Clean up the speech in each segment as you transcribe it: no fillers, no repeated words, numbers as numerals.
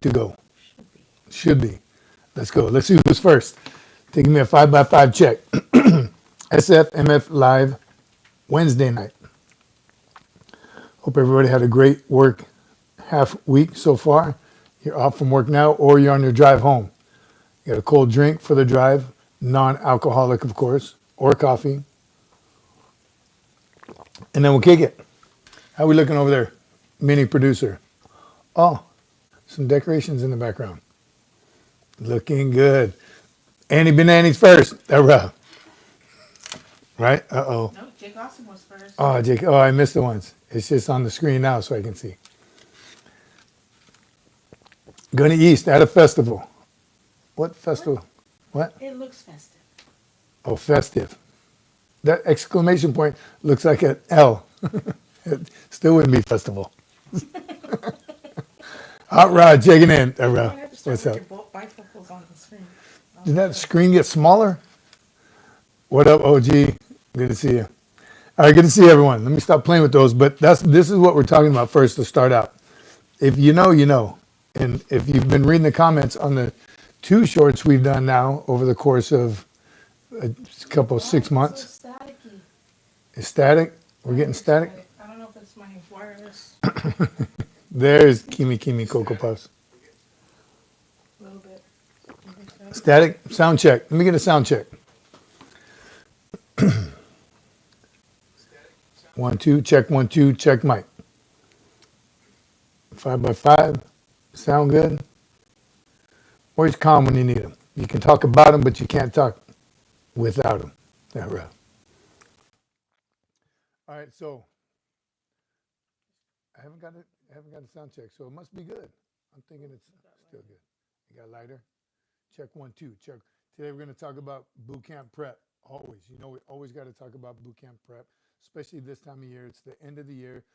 to go? Should be. Let's go. Let's see who's first. Taking me a 5x5 check. SFMF Live Wednesday night. Hope everybody had a great work half week so far. You're off from work now or you're on your drive home. You got a cold drink for the drive, non-alcoholic, of course, or coffee. And then we'll kick it. How we looking over there, mini producer? Oh, some decorations in the background. Looking good. Annie Bananas first. Right? Uh-oh. No, Jake Austin was first. Oh, Jake. Oh, I missed the ones. It's just on the screen now so I can see. Gunny East at a festival. What festival? What? It looks festive. Oh, festive. That exclamation point looks like an L. It still wouldn't be festival. Hot Rod checking in. What's up? Bifocals on the screen. Did that screen get smaller? What up, OG? Good to see you. All right, good to see everyone. Let me stop playing with those. But this is what we're talking about first to start out. If you know, you know. And if you've been reading the comments on the 2 shorts we've done now over the course of a couple of 6 months. So staticky. It's static? We're getting static? I don't know if it's my wireless. There's Kimi Cocoa Puffs. A little bit. Static? Sound check. Let me get a sound check. 1, 2, check 1, 2, check mic. 5x5. Sound good? Always calm when you need them. You can talk about them, but you can't talk without them. Yeah, right. All right, so I haven't got a sound check, so it must be good. I'm thinking it's still good. You got lighter? Check 1, 2. Check. Today we're going to talk about boot camp prep. Always, you know, we always got to talk about boot camp prep, especially this time of year. It's the end of the year.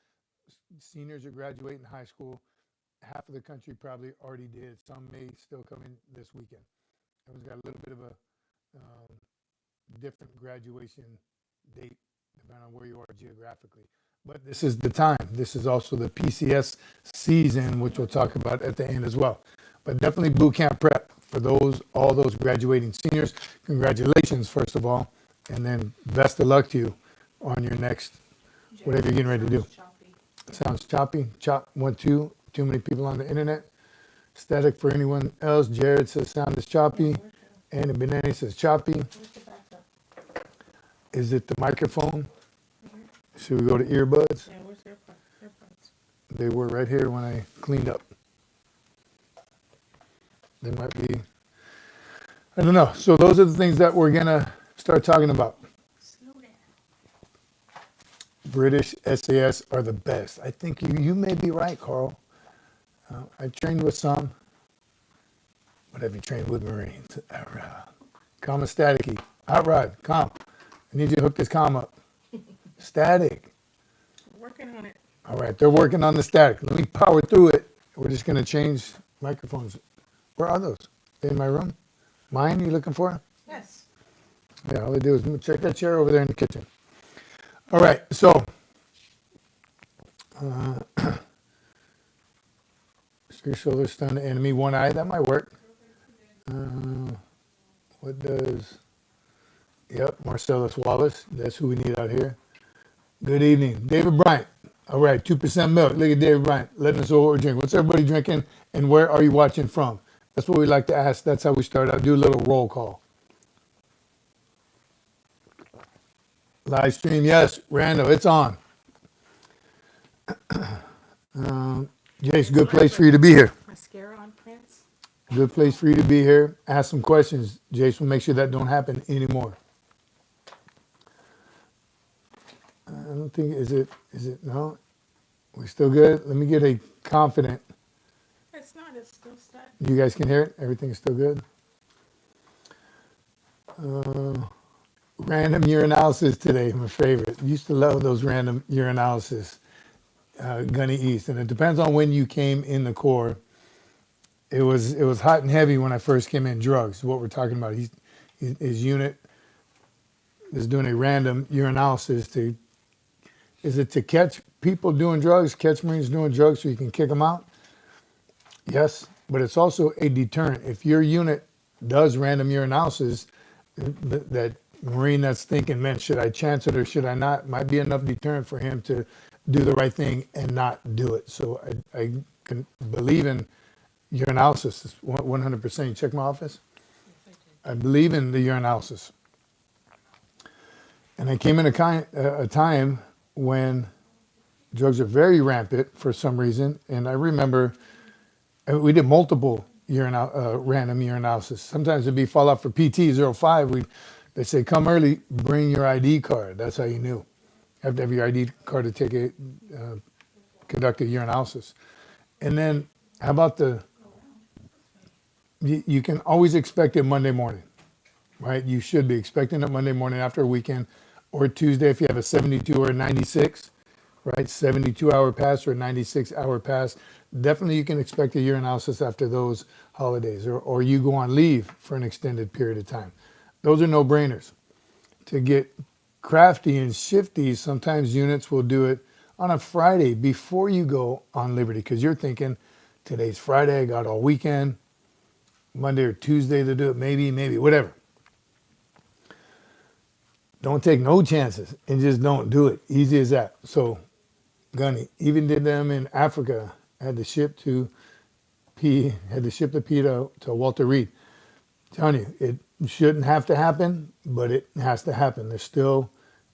Seniors are graduating high school. Half of the country probably already did. Some may still come in this weekend. Everyone's got a little bit of a different graduation date depending on where you are geographically. But this is the time. This is also the PCS season, which we'll talk about at the end as well. But definitely boot camp prep for all those graduating seniors. Congratulations, first of all, and then best of luck to you on your next whatever you're getting ready to do. Sounds choppy. Chop 1, 2. Too many people on the internet. Static for anyone else. Jared says sound is choppy. Annie Benani says choppy. Is it the microphone? Should we go to earbuds? Yeah, where's earbuds? They were right here when I cleaned up. They might be. I don't know. So those are the things that we're going to start talking about. Slow down. British SAS are the best. I think you may be right, Carl. I trained with some. What have you trained with Marines? Calm and staticky. Hot Rod, calm. I need you to hook this calm up. Static. Working on it. All right, they're working on the static. Let me power through it. We're just going to change microphones. Where are those? They in my room? Mine you looking for? Yes. Yeah, all they do is check that chair over there in the kitchen. All right, so your shoulder stun the enemy, one eye, that might work. What does, yep, Marcellus Wallace, that's who we need out here. Good evening. David Bryant. All right, 2% milk. Look at David Bryant letting us know what we're drinking. What's everybody drinking and where are you watching from? That's what we like to ask. That's how we start out. Do a little roll call. Live stream, yes. Randall, it's on. Jace, good place for you to be here. Mascara on Prince. Good place for you to be here. Ask some questions. Jace will make sure that don't happen anymore. I don't think, is it, no? We still good? Let me get a confident. It's not, it's still stuck. You guys can hear it? Everything is still good? Random urinalysis today, my favorite. Used to love those random urinalysis. Gunny East, and it depends on when you came in the Corps. It was hot and heavy when I first came in. Drugs, what we're talking about. His unit is doing a random urinalysis is it to catch people doing drugs, catch Marines doing drugs so you can kick them out? Yes, but it's also a deterrent. If your unit does random urinalysis, that Marine that's thinking, man, should I chance it or should I not, might be enough deterrent for him to do the right thing and not do it. So I can believe in urinalysis 100%. You check my office? I believe in the urinalysis. And I came in a time when drugs are very rampant for some reason. And I remember we did multiple random urinalysis. Sometimes it'd be fallout for PT 05. They say, come early, bring your ID card. That's how you knew. You have to have your ID card to take conduct a urinalysis. And then how about you can always expect it Monday morning, right? You should be expecting it Monday morning after a weekend, or Tuesday if you have a 72 or a 96, right? 72-hour pass or a 96-hour pass. Definitely you can expect a urinalysis after those holidays, or you go on leave for an extended period of time. Those are no-brainers. To get crafty and shifty, sometimes units will do it on a Friday before you go on liberty, because you're thinking, today's Friday, I got all weekend, Monday or Tuesday to do it, maybe, whatever. Don't take no chances and just don't do it. Easy as that. So, Gunny, even did them in Africa. Had to ship the P to Walter Reed. I'm telling you, it shouldn't have to happen, but it has to happen. There's still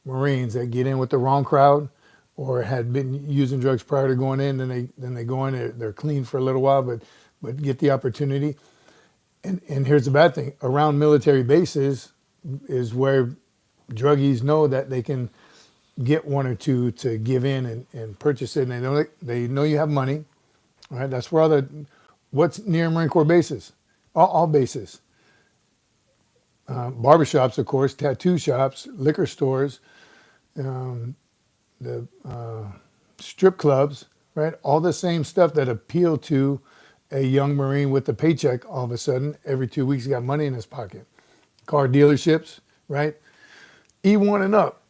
Marines that get in with the wrong crowd or had been using drugs prior to going in, then they go in, they're clean for a little while, but get the opportunity. And here's the bad thing. Around military bases is where druggies know that they can get one or two to give in and purchase it. And they know you have money, right? That's where what's near Marine Corps bases? All bases. Barbershops, of course, tattoo shops, liquor stores, the strip clubs, right? All the same stuff that appeal to a young Marine with a paycheck. All of a sudden, every 2 weeks, he got money in his pocket. Car dealerships, right? E1 and up,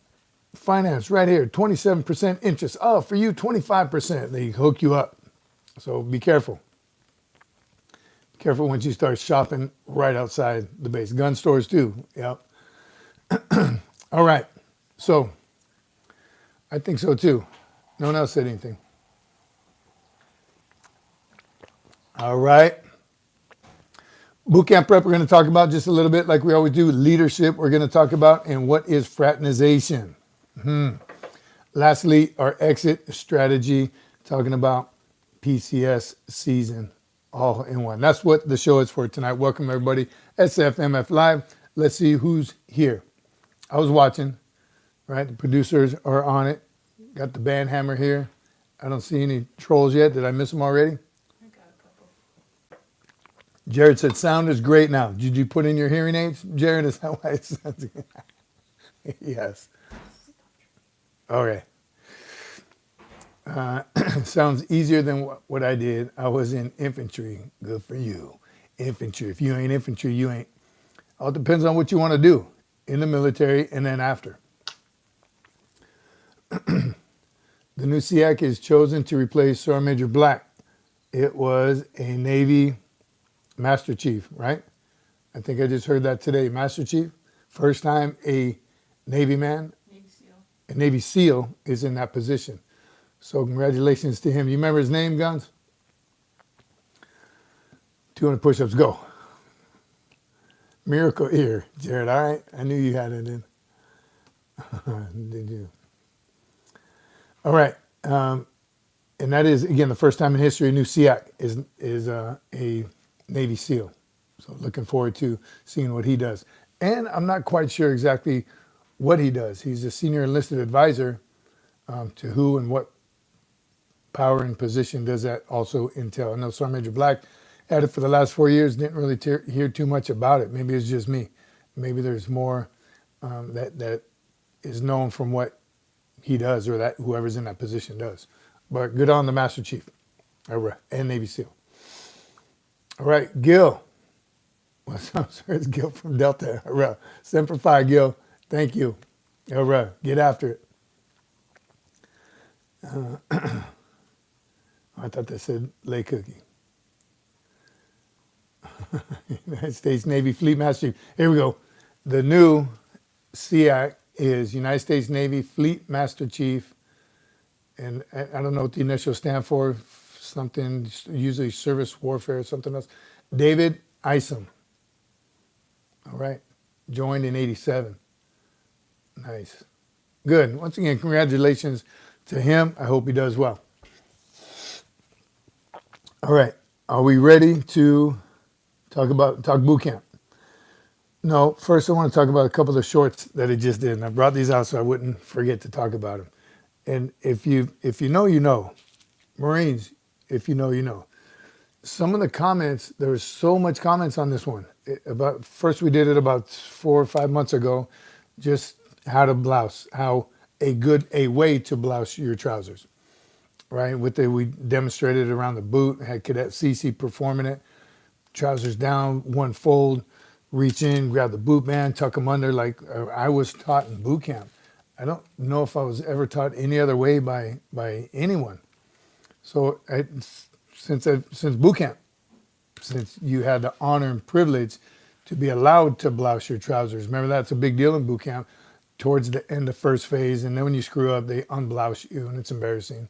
finance right here, 27% interest. Oh, for you, 25%. They hook you up. So be careful. Careful once you start shopping right outside the base. Gun stores too. Yep. All right. So I think so too. No one else said anything. All right. Boot camp prep, we're going to talk about just a little bit like we always do. Leadership, we're going to talk about, and what is fraternization. Lastly, our exit strategy, talking about PCS season all in one. That's what the show is for tonight. Welcome, everybody. SFMF Live. Let's see who's here. I was watching, right? The producers are on it. Got the band hammer here. I don't see any trolls yet. Did I miss them already? I got a couple. Jared said, sound is great now. Did you put in your hearing aids? Jared, is that why it sounds good? Yes. Okay. Sounds easier than what I did. I was in infantry. Good for you. Infantry. If you ain't infantry, you ain't. All depends on what you want to do in the military and then after. The new SEAC is chosen to replace Sergeant Major Black. It was a Navy Master Chief, right? I think I just heard that today. Master Chief. First time a Navy man, Navy SEAL. a Navy SEAL is in that position. So congratulations to him. You remember his name, Guns? 200 push-ups, go. Miracle ear, Jared. All right. I knew you had it in. Did you? All right. And that is, again, the first time in history a new SEAC is a Navy SEAL. So looking forward to seeing what he does. And I'm not quite sure exactly what he does. He's a senior enlisted advisor to who and what power and position does that also entail. I know Sergeant Major Black had it for the last 4 years, didn't really hear too much about it. Maybe it's just me. Maybe there's more that is known from what he does or that whoever's in that position does. But good on the Master Chief and Navy SEAL. All right, Gil. What's up, sir? It's Gil from Delta. All right. Semper Fi, Gil. Thank you. All right, get after it. I thought they said lay cookie. United States Navy Fleet Master Chief. Here we go. The new SEAC is United States Navy Fleet Master Chief. And I don't know what the initials stand for, something, usually service warfare or something else. David Isom. All right. Joined in 87. Nice. Good. Once again, congratulations to him. I hope he does well. All right. Are we ready to talk boot camp? No, first I want to talk about a couple of shorts that he just did. And I brought these out so I wouldn't forget to talk about them. And if you know, you know. Marines, if you know, you know. Some of the comments, there was so much comments on this one. First we did it about 4 or 5 months ago, just how to blouse, a way to blouse your trousers, right? We demonstrated it around the boot, had Cadet Cece performing it, trousers down, one fold, reach in, grab the boot band, tuck them under like I was taught in boot camp. I don't know if I was ever taught any other way by anyone. So since boot camp, since you had the honor and privilege to be allowed to blouse your trousers. Remember, that's a big deal in boot camp towards the end of first phase. And then when you screw up, they unblouse you and it's embarrassing.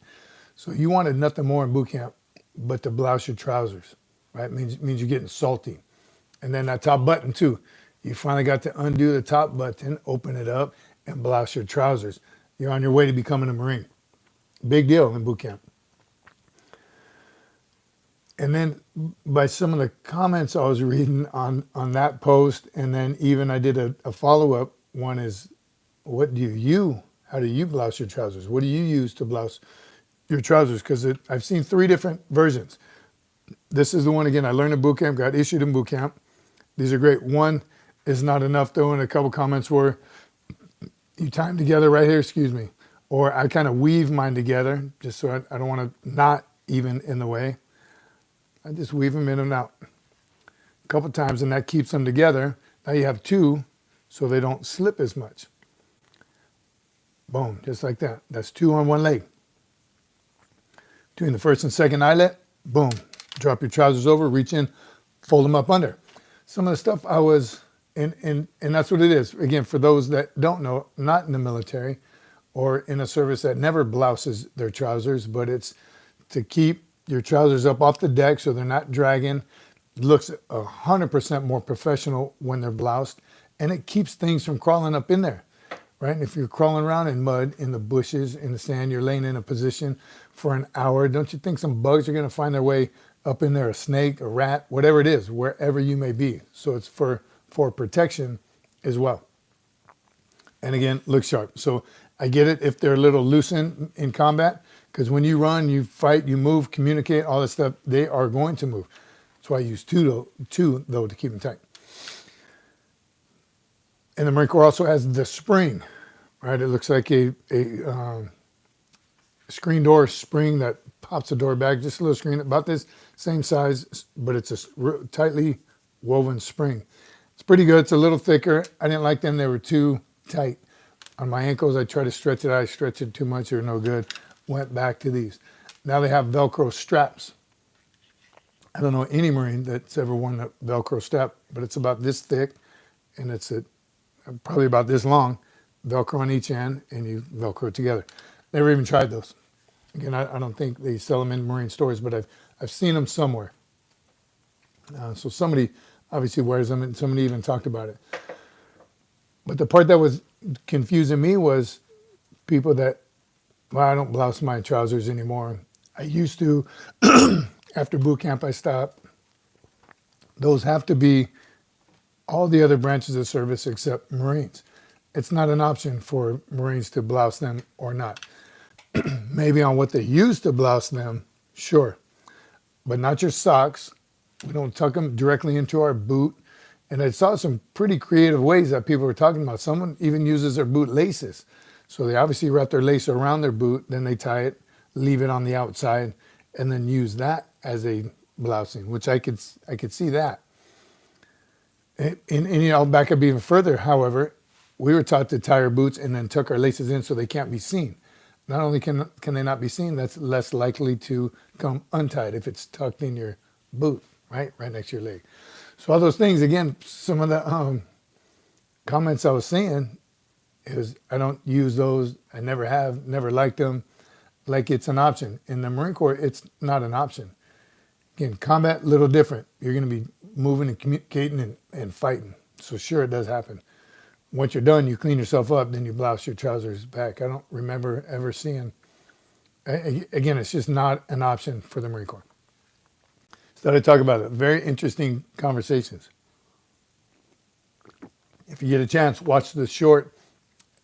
So you wanted nothing more in boot camp but to blouse your trousers, right? It means you're getting salty. And then that top button too. You finally got to undo the top button, open it up, and blouse your trousers. You're on your way to becoming a Marine. Big deal in boot camp. And then by some of the comments I was reading on that post, and then even I did a follow-up. One is, how do you blouse your trousers? What do you use to blouse your trousers? Because I've seen 3 different versions. This is the one, again, I learned in boot camp, got issued in boot camp. These are great. One is not enough though, and a couple comments were, you tie them together right here, excuse me. Or I kind of weave mine together, just so I don't want to not even in the way. I just weave them in and out a couple times, and that keeps them together. Now you have 2, so they don't slip as much. Boom, just like that. That's 2 on one leg. Between the first and second eyelet, boom. Drop your trousers over, reach in, fold them up under. Some of the stuff I was, and that's what it is. Again, for those that don't know, not in the military or in a service that never blouses their trousers, but it's to keep your trousers up off the deck so they're not dragging. It looks 100% more professional when they're bloused, and it keeps things from crawling up in there, right? And if you're crawling around in mud, in the bushes, in the sand, you're laying in a position for an hour, don't you think some bugs are going to find their way up in there, a snake, a rat, whatever it is, wherever you may be. So it's for protection as well. And again, look sharp. So I get it if they're a little loosened in combat, because when you run, you fight, you move, communicate, all that stuff, they are going to move. That's why I use two though to keep them tight. And the Marine Corps also has the spring, right? It looks like a screen door spring that pops the door back, just a little screen, about this same size, but it's a tightly woven spring. It's pretty good. It's a little thicker. I didn't like them. They were too tight. On my ankles, I tried to stretch it. I stretched it too much. They're no good. Went back to these. Now they have Velcro straps. I don't know any Marine that's ever worn a Velcro strap, but it's about this thick, and it's probably about this long. Velcro on each end, and you Velcro it together. Never even tried those. Again, I don't think they sell them in Marine stores, but I've seen them somewhere. So somebody obviously wears them, and somebody even talked about it. But the part that was confusing me was people that, well, I don't blouse my trousers anymore. I used to. After boot camp, I stopped. Those have to be all the other branches of service except Marines. It's not an option for Marines to blouse them or not. Maybe on what they use to blouse them, sure. But not your socks. We don't tuck them directly into our boot. And I saw some pretty creative ways that people were talking about. Someone even uses their boot laces. So they obviously wrap their lace around their boot, then they tie it, leave it on the outside, and then use that as a blousing, which I could see that. And I'll back up even further. However, we were taught to tie our boots and then tuck our laces in so they can't be seen. Not only can they not be seen, that's less likely to come untied if it's tucked in your boot, right next to your leg. So all those things, again, some of the comments I was saying is I don't use those. I never have, never liked them. Like it's an option. In the Marine Corps, it's not an option. Again, combat, a little different. You're going to be moving and communicating and fighting. So sure, it does happen. Once you're done, you clean yourself up, then you blouse your trousers back. I don't remember ever seeing, again, it's just not an option for the Marine Corps. So I talk about it. Very interesting conversations. If you get a chance, watch the short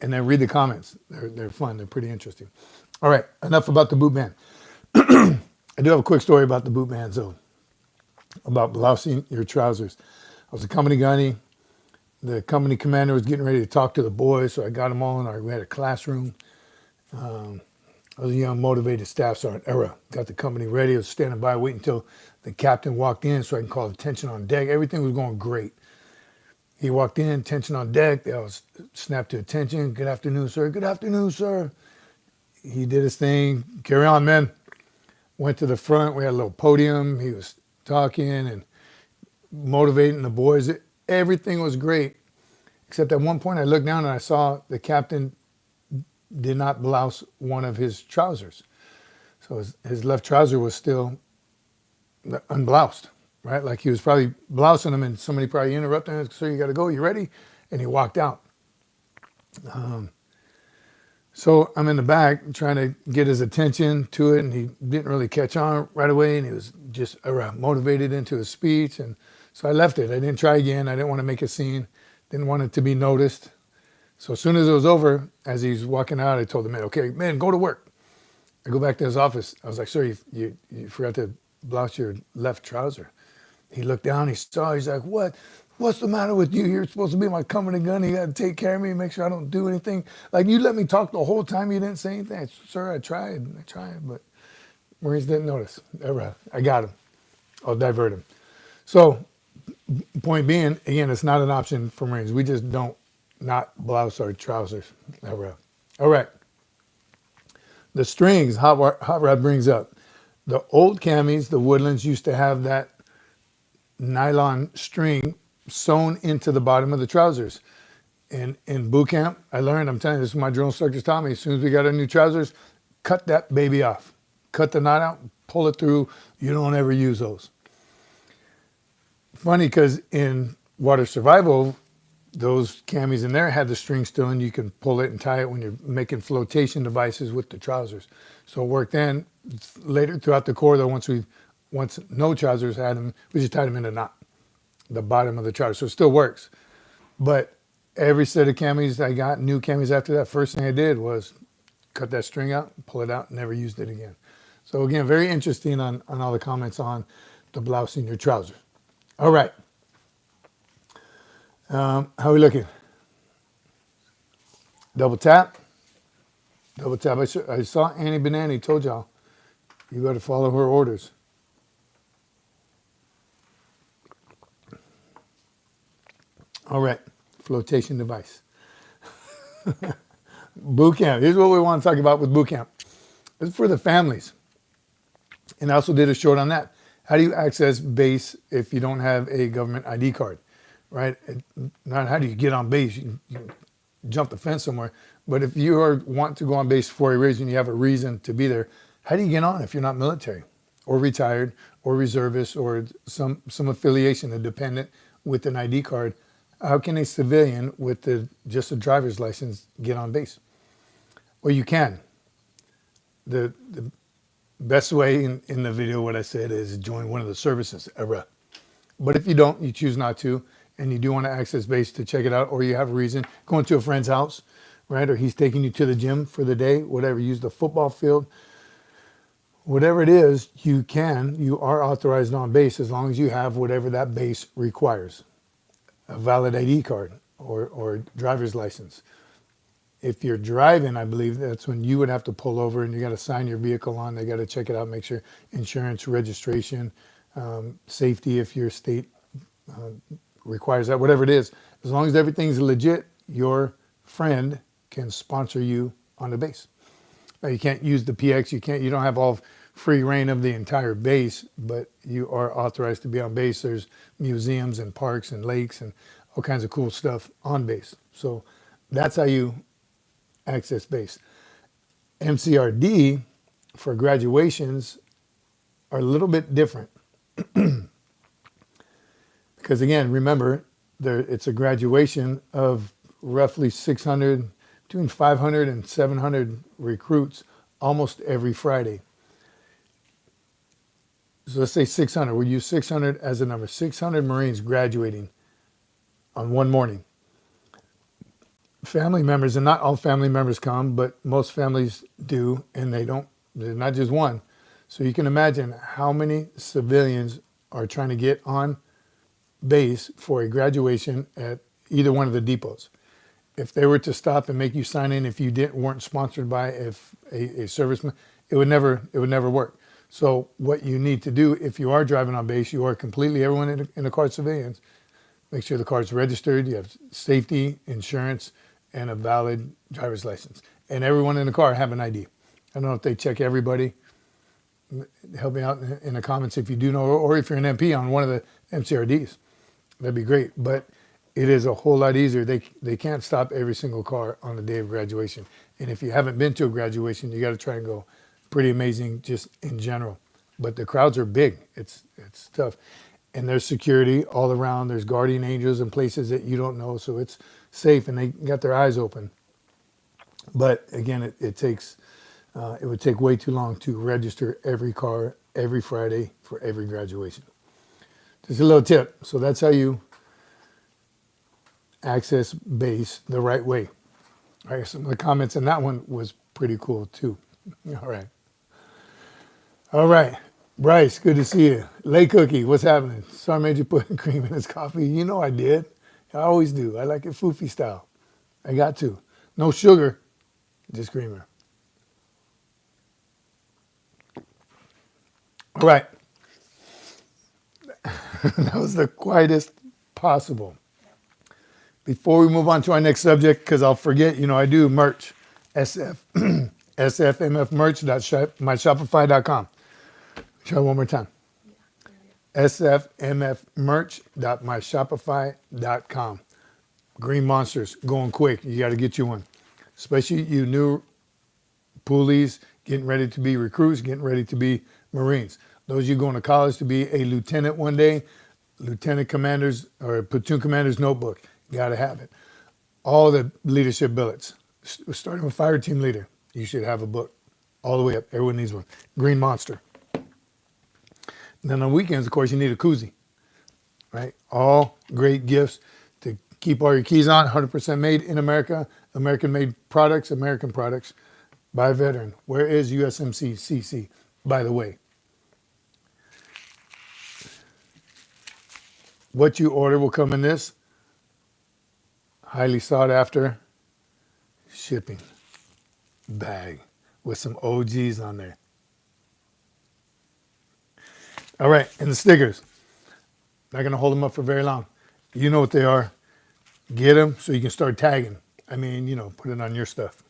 and then read the comments. They're fun. They're pretty interesting. All right, enough about the boot band. I do have a quick story about the boot band zone, about blousing your trousers. I was a company gunny. The company commander was getting ready to talk to the boys, so I got them all in we had a classroom. I was a young, motivated staff sergeant, era. Got the company ready. I was standing by, waiting until the captain walked in so I can call attention on deck. Everything was going great. He walked in, attention on deck. I was snapped to attention. Good afternoon, sir. Good afternoon, sir. He did his thing. Carry on, men. Went to the front. We had a little podium. He was talking and motivating the boys. Everything was great, except at one point I looked down and I saw the captain did not blouse one of his trousers. So his left trouser was still unbloused, right? Like he was probably blousing them and somebody probably interrupted him. So you got to go, you ready? And he walked out. So I'm in the back trying to get his attention to it, and he didn't really catch on right away, and he was just motivated into his speech. And so I left it. I didn't try again. I didn't want to make a scene. Didn't want it to be noticed. So as soon as it was over, as he's walking out, I told the man, okay, man, go to work. I go back to his office. I was like, sir, you forgot to blouse your left trouser. He looked down, he saw, he's like, what? What's the matter with you? You're supposed to be my company gun. You got to take care of me, make sure I don't do anything. Like, you let me talk the whole time, you didn't say anything. I said, sir, I tried, but Marines didn't notice. I got him. I'll divert him. So, point being, again, it's not an option for Marines. We just don't not blouse our trousers. All right. The strings, Hot Rod brings up. The old camis, the Woodlands, used to have that nylon string sewn into the bottom of the trousers. And in boot camp, I learned, I'm telling you, this is what my drill instructors taught me. As soon as we got our new trousers, cut that baby off. Cut the knot out, pull it through. You don't ever use those. Funny, because in water survival, those camis in there had the string still, and you can pull it and tie it when you're making flotation devices with the trousers. So it worked then. Later throughout the Corps, though, once no trousers had them, we just tied them in a knot, the bottom of the trouser. So it still works. But every set of camis I got, new camis after that, first thing I did was cut that string out, pull it out, never used it again. So again, very interesting on all the comments on the blousing your trousers. All right. How are we looking? Double tap. Double tap. I saw Annie Banani, told y'all, you got to follow her orders. All right, flotation device. Boot camp. Here's what we want to talk about with boot camp. This is for the families. And I also did a short on that. How do you access base if you don't have a government ID card, right? Not how do you get on base. You jump the fence somewhere. But if you want to go on base for a reason, you have a reason to be there, how do you get on if you're not military or retired or reservist or some affiliation, a dependent with an ID card? How can a civilian with just a driver's license get on base? Well, you can. The best way in the video, what I said is join one of the services. But if you don't, you choose not to, and you do want to access base to check it out, or you have a reason, going to a friend's house, right? Or he's taking you to the gym for the day, whatever, use the football field. Whatever it is, you are authorized on base as long as you have whatever that base requires. A valid ID card or driver's license. If you're driving, I believe that's when you would have to pull over and you got to sign your vehicle on. They got to check it out, make sure insurance, registration, safety if your state requires that, whatever it is. As long as everything's legit, your friend can sponsor you on the base. Now, you can't use the PX. You don't have all free reign of the entire base, but you are authorized to be on base. There's museums and parks and lakes and all kinds of cool stuff on base. So that's how you access base. MCRD for graduations are a little bit different. Because again, remember, it's a graduation of roughly 600, between 500 and 700 recruits almost every Friday. So let's say 600. We'll use 600 as a number. 600 Marines graduating on one morning. Family members, and not all family members come, but most families do, and they're not just one. So you can imagine how many civilians are trying to get on base for a graduation at either one of the depots. If they were to stop and make you sign in, if you weren't sponsored by a serviceman, it would never work. So what you need to do, if you are driving on base, you are completely, everyone in the car civilians, make sure the car is registered, you have safety, insurance, and a valid driver's license. And everyone in the car have an ID. I don't know if they check everybody. Help me out in the comments if you do know, or if you're an MP on one of the MCRDs. That'd be great. But it is a whole lot easier. They can't stop every single car on the day of graduation. And if you haven't been to a graduation, you got to try and go. Pretty amazing just in general. But the crowds are big. It's tough. And there's security all around. There's guardian angels in places that you don't know. So it's safe, and they got their eyes open. But again, it would take way too long to register every car every Friday for every graduation. Just a little tip. So that's how you access base the right way. All right, some of the comments in that one was pretty cool too. All right. Bryce, good to see you. Lay Cookie, what's happening? Sergeant Major putting cream in his coffee. You know I did. I always do. I like it foofy style. I got to. No sugar, just creamer. All right. That was the quietest possible. Before we move on to our next subject, because I'll forget, I do merch. SFMF merch.myshopify.com. Try one more time. SFMF-merch.myshopify.com. Green Monsters, going quick. You got to get you one. Especially you new Poolees, getting ready to be recruits, getting ready to be Marines. Those of you going to college to be a lieutenant one day, lieutenant commander's or platoon commander's notebook. Got to have it. All the leadership billets, starting with fire team leader. You should have a book all the way up. Everyone needs one. Green Monster. And then on weekends, of course, you need a koozie, right? All great gifts to keep all your keys on. 100% made in America. American-made products, American products by a veteran. Where is USMC Cece, by the way? What you order will come in this highly sought after shipping bag with some OGs on there. All right, and the stickers. Not gonna hold them up for very long. You know what they are. Get them so you can start tagging. I mean, put it on your stuff.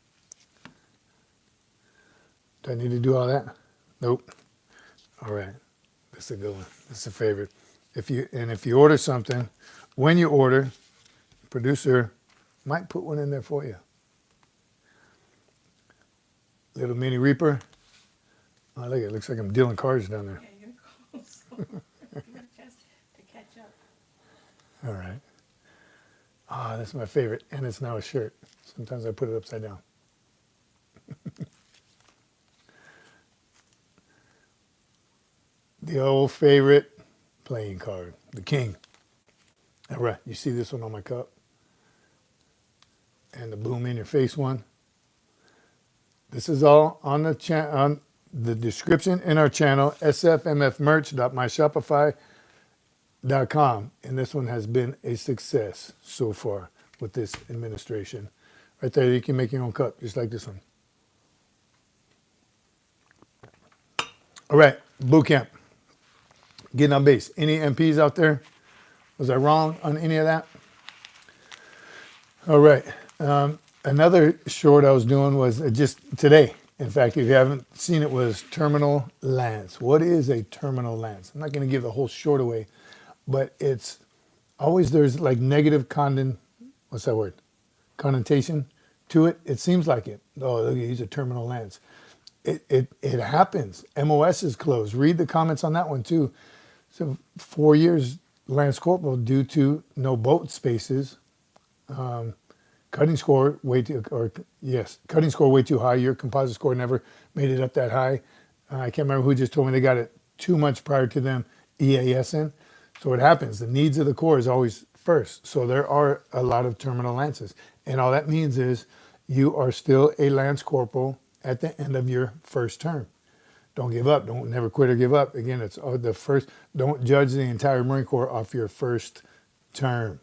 Do I need to do all that? Nope. All right, this is a good one. This is a favorite. If you order something, when you order, producer might put one in there for you. Little mini Reaper. Oh, look, it looks like I'm dealing cards down there. Yeah, you're close. Give it a chance to catch up. All right. Ah, that's my favorite. And it's now a shirt. Sometimes I put it upside down. The old favorite playing card, the King. All right, you see this one on my cup? And the boom in your face one. This is all on the description in our channel, sfmfmerch.myshopify.com. And this one has been a success so far with this administration. Right there, you can make your own cup, just like this one. All right, boot camp. Getting on base. Any MPs out there? Was I wrong on any of that? All right. Another short I was doing was just today. In fact, if you haven't seen it, was terminal lance. What is a terminal lance? I'm not going to give the whole short away, but it's always there's like negative what's that word? Connotation to it. It seems like it. Oh, look, he's a terminal lance. It happens. MOS is closed. Read the comments on that one too. So 4 years Lance Corporal due to no boat spaces. Cutting score cutting score way too high. Your composite score never made it up that high. I can't remember who just told me they got it 2 months prior to them EASing. So what happens? The needs of the Corps is always first. So there are a lot of terminal lances. And all that means is you are still a Lance Corporal at the end of your first term. Don't give up. Don't never quit or give up. Again, it's the first. Don't judge the entire Marine Corps off your first term,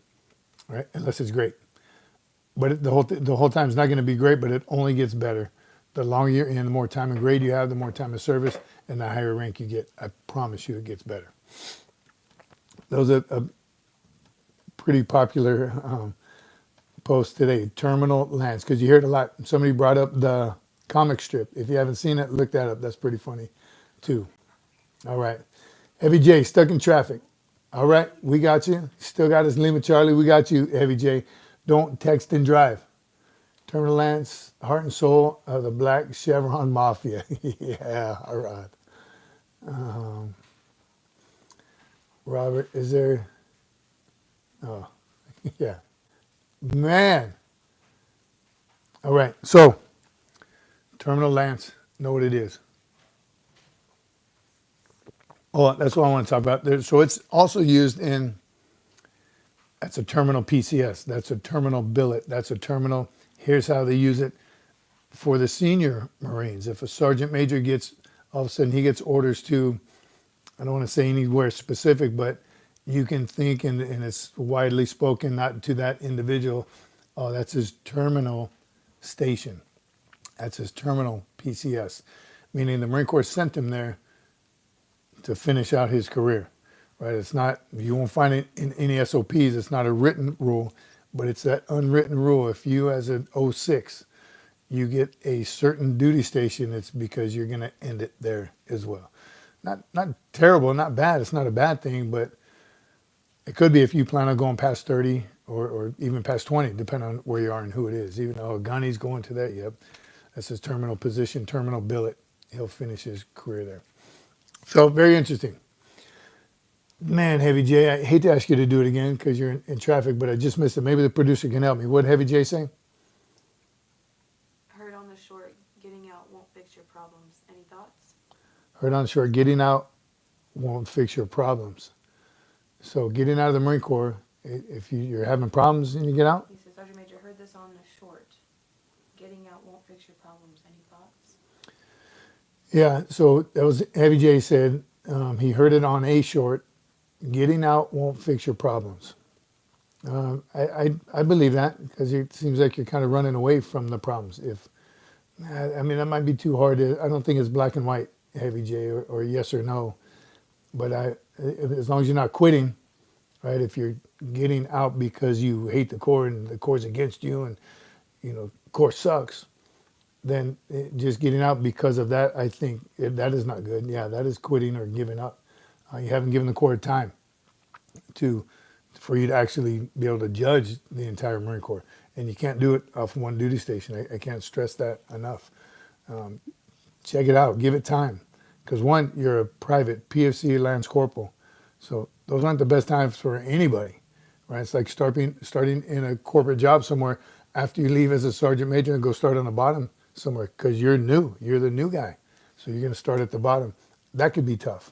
right? Unless it's great. But the whole time is not going to be great, but it only gets better. The longer you're in, the more time and grade you have, the more time of service, and the higher rank you get. I promise you it gets better. Those are a pretty popular post today, terminal lance, because you hear it a lot. Somebody brought up the comic strip. If you haven't seen it, look that up. That's pretty funny, too. All right. Heavy J, stuck in traffic. All right, we got you. Still got us, Lima Charlie. We got you, Heavy J. Don't text and drive. Terminal Lance, heart and soul of the Black Chevron Mafia. Yeah, all right. Robert, is there? Oh, yeah. Man. All right, so Terminal Lance, know what it is. Oh, that's what I want to talk about. So it's also used in, that's a terminal PCS. That's a terminal billet. That's a terminal, here's how they use it for the senior Marines. If a sergeant major gets, all of a sudden he gets orders to, I don't want to say anywhere specific, but you can think, and it's widely spoken, not to that individual, oh, that's his terminal station. That's his terminal PCS, meaning the Marine Corps sent him there to finish out his career, right? It's not, you won't find it in any SOPs. It's not a written rule, but it's that unwritten rule. If you, as an 06, you get a certain duty station, it's because you're going to end it there as well. Not terrible, not bad. It's not a bad thing, but it could be if you plan on going past 30 or even past 20, depending on where you are and who it is. Even though a gunny's going to that, yep. That's his terminal position, terminal billet. He'll finish his career there. So very interesting. Man, Heavy J, I hate to ask you to do it again because you're in traffic, but I just missed it. Maybe the producer can help me. What did Heavy J say? Heard on the short, getting out won't fix your problems. Any thoughts? Heard on the short, getting out won't fix your problems. So getting out of the Marine Corps, if you're having problems and you get out? He says, Sergeant Major, heard this on the short. Getting out won't fix your problems. Any thoughts? Yeah, so that was Heavy J said, he heard it on a short, getting out won't fix your problems. I believe that because it seems like you're kind of running away from the problems. I mean, that might be too hard. I don't think it's black and white, Heavy J, or yes or no. But as long as you're not quitting, right? If you're getting out because you hate the Corps and the Corps against you and, Corps sucks, then just getting out because of that, I think that is not good. Yeah, that is quitting or giving up. You haven't given the Corps time for you to actually be able to judge the entire Marine Corps. And you can't do it off one duty station. I can't stress that enough. Check it out. Give it time. Because one, you're a private PFC Lance Corporal. So those aren't the best times for anybody, right? It's like starting in a corporate job somewhere after you leave as a sergeant major and go start on the bottom somewhere because you're new. You're the new guy. So you're going to start at the bottom. That could be tough,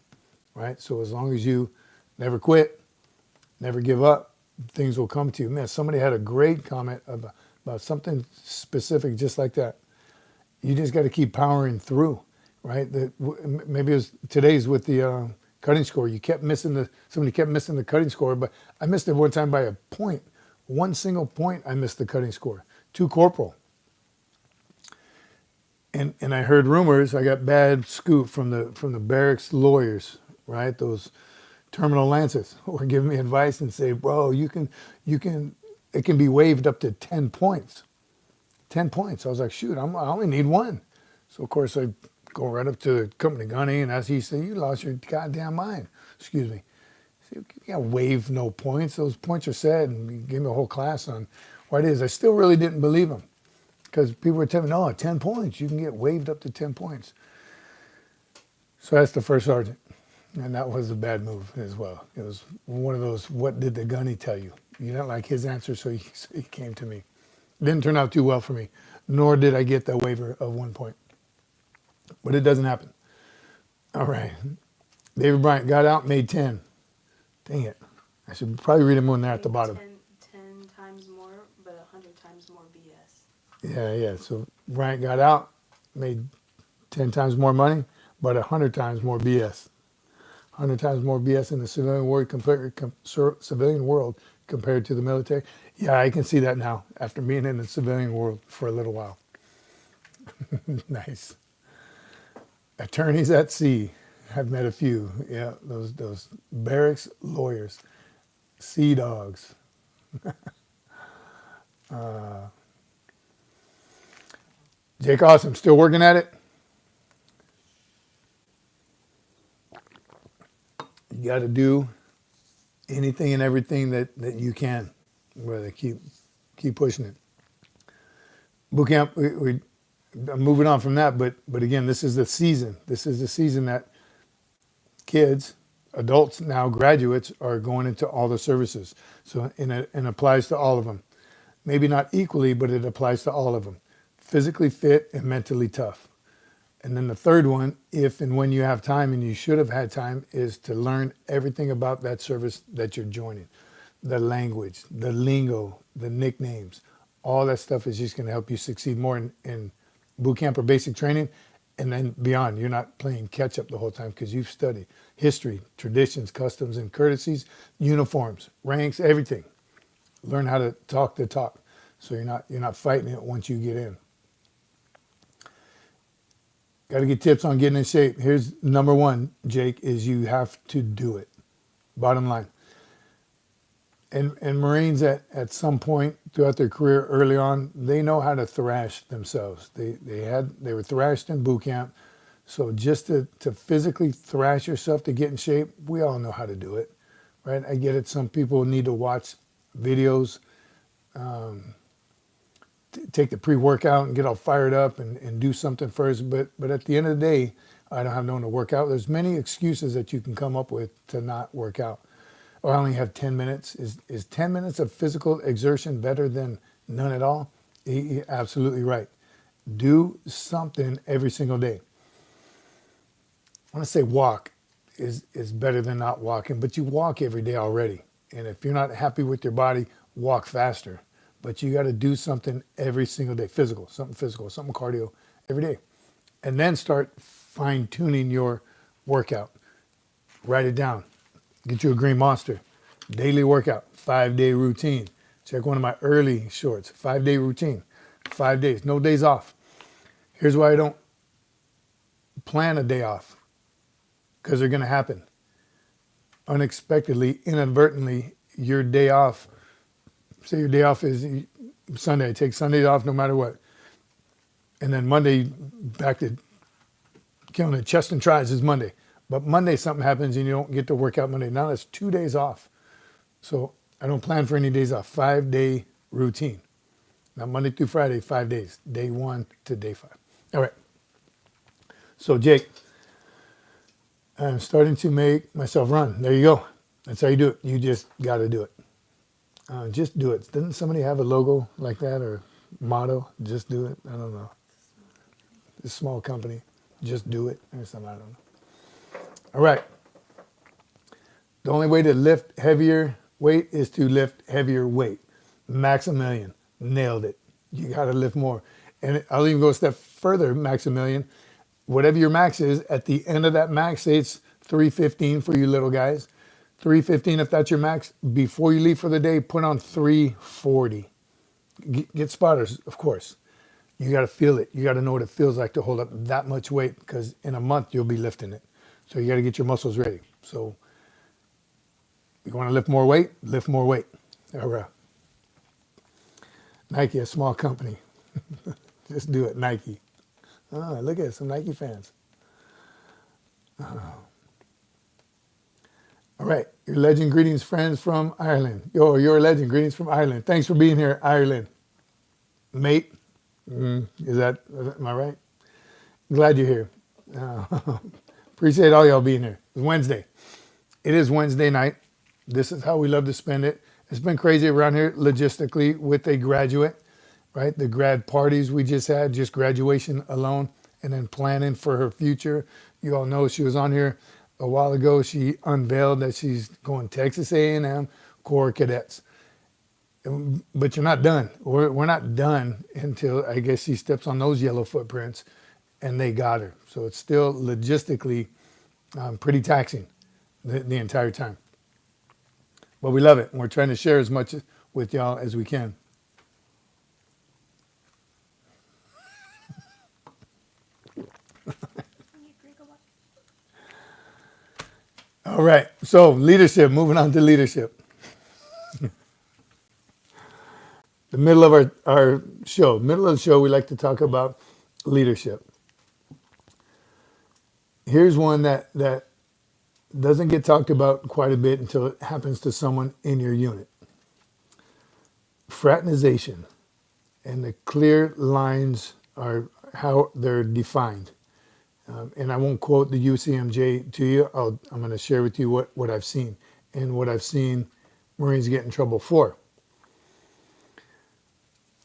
right? So as long as you never quit, never give up, things will come to you. Man, somebody had a great comment about something specific just like that. You just got to keep powering through, right? Maybe it was today's with the cutting score. Somebody kept missing the cutting score, but I missed it one time by a point. One single point, I missed the cutting score. 2 corporal. And I heard rumors. I got bad scoop from the barracks lawyers, right? Those terminal lances were giving me advice and say, bro, it can be waived up to 10 points. 10 points. I was like, shoot, I only need 1. So, of course, I go right up to the company gunny, and as he said, you lost your goddamn mind. Excuse me. I said, you can't waive no points. Those points are set, and he gave me a whole class on why it is. I still really didn't believe him because people were telling me, no, 10 points. You can get waived up to 10 points. So that's the first sergeant. And that was a bad move as well. It was one of those, what did the gunny tell you? You didn't like his answer, so he came to me. Didn't turn out too well for me, nor did I get the waiver of 1 point. But it doesn't happen. All right. David Bryant got out, made 10. Dang it. I should probably read him one there at the bottom. 10 times more, but 100 times more BS. Yeah. So Bryant got out, made 10 times more money, but 100 times more BS. 100 times more BS in the civilian world compared to the military. Yeah, I can see that now after being in the civilian world for a little while. Nice. Attorneys at sea. I've met a few. Yeah, those barracks lawyers, sea dogs. Jake Awesome, still working at it? You got to do anything and everything that you can, brother. Keep pushing it. Boot camp. I'm moving on from that, but again, this is the season. This is the season that kids, adults now, graduates are going into all the services. So and applies to all of them. Maybe not equally, but it applies to all of them. Physically fit and mentally tough. And then the third one, if and when you have time, and you should have had time, is to learn everything about that service that you're joining. The language, the lingo, the nicknames, all that stuff is just going to help you succeed more in boot camp or basic training, and then beyond. You're not playing catch up the whole time because you've studied history, traditions, customs, and courtesies, uniforms, ranks, everything. Learn how to talk the talk, so you're not fighting it once you get in. Got to get tips on getting in shape. Here's number one, Jake, is you have to do it. Bottom line. And Marines at some point throughout their career early on, they know how to thrash themselves. They were thrashed in boot camp. So just to physically thrash yourself to get in shape, we all know how to do it, right? I get it. Some people need to watch videos, take the pre-workout and get all fired up and do something first. But at the end of the day, I don't have no one to work out. There's many excuses that you can come up with to not work out. Or I only have 10 minutes. Is 10 minutes of physical exertion better than none at all? You're absolutely right. Do something every single day. I want to say walk is better than not walking, but you walk every day already. And if you're not happy with your body, walk faster. But you got to do something every single day, something cardio every day. And then start fine-tuning your workout. Write it down. Get you a green monster. Daily workout, 5-day routine. Check one of my early shorts, 5-day routine, 5 days, no days off. Here's why I don't plan a day off, because they're going to happen. Unexpectedly, inadvertently, your day off, say your day off is Sunday, I take Sunday off no matter what. And then Monday, back to killing the chest and tries is Monday. But Monday something happens and you don't get to work out Monday. Now that's 2 days off. So I don't plan for any days off. 5-day routine. Now Monday through Friday, 5 days. Day 1 to day 5. All right. So Jake, I'm starting to make myself run. There you go. That's how you do it. You just got to do it. Just do it. Doesn't somebody have a logo like that or motto? Just do it. I don't know. A small company. Just do it or something. I don't know. All right. The only way to lift heavier weight is to lift heavier weight. Maximilian nailed it. You got to lift more. And I'll even go a step further, Maximilian. Whatever your max is, at the end of that max, say it's 315 for you little guys. 315 if that's your max. Before you leave for the day, put on 340. Get spotters, of course. You got to feel it. You got to know what it feels like to hold up that much weight, because in a month you'll be lifting it. So you got to get your muscles ready. So you want to lift more weight? Lift more weight. All right. Nike, a small company. Just do it, Nike. Look at it, some Nike fans. All right, your legend greetings, friends from Ireland. Yo, you're a legend. Greetings from Ireland. Thanks for being here, Ireland. Mate, am I right? Glad you're here. Appreciate all y'all being here. It's Wednesday. It is Wednesday night. This is how we love to spend it. It's been crazy around here logistically with a graduate, right? The grad parties we just had, just graduation alone, and then planning for her future. You all know she was on here a while ago. She unveiled that she's going Texas A&M Corps Cadets. But you're not done. We're not done until I guess she steps on those yellow footprints and they got her. So it's still logistically pretty taxing the entire time. But we love it. And we're trying to share as much with y'all as we can. All right. So leadership, moving on to leadership. The middle of our show, middle of the show, we like to talk about leadership. Here's one that doesn't get talked about quite a bit until it happens to someone in your unit. Fraternization, and the clear lines are how they're defined. And I won't quote the UCMJ to you. I'm going to share with you what I've seen and what I've seen Marines get in trouble for.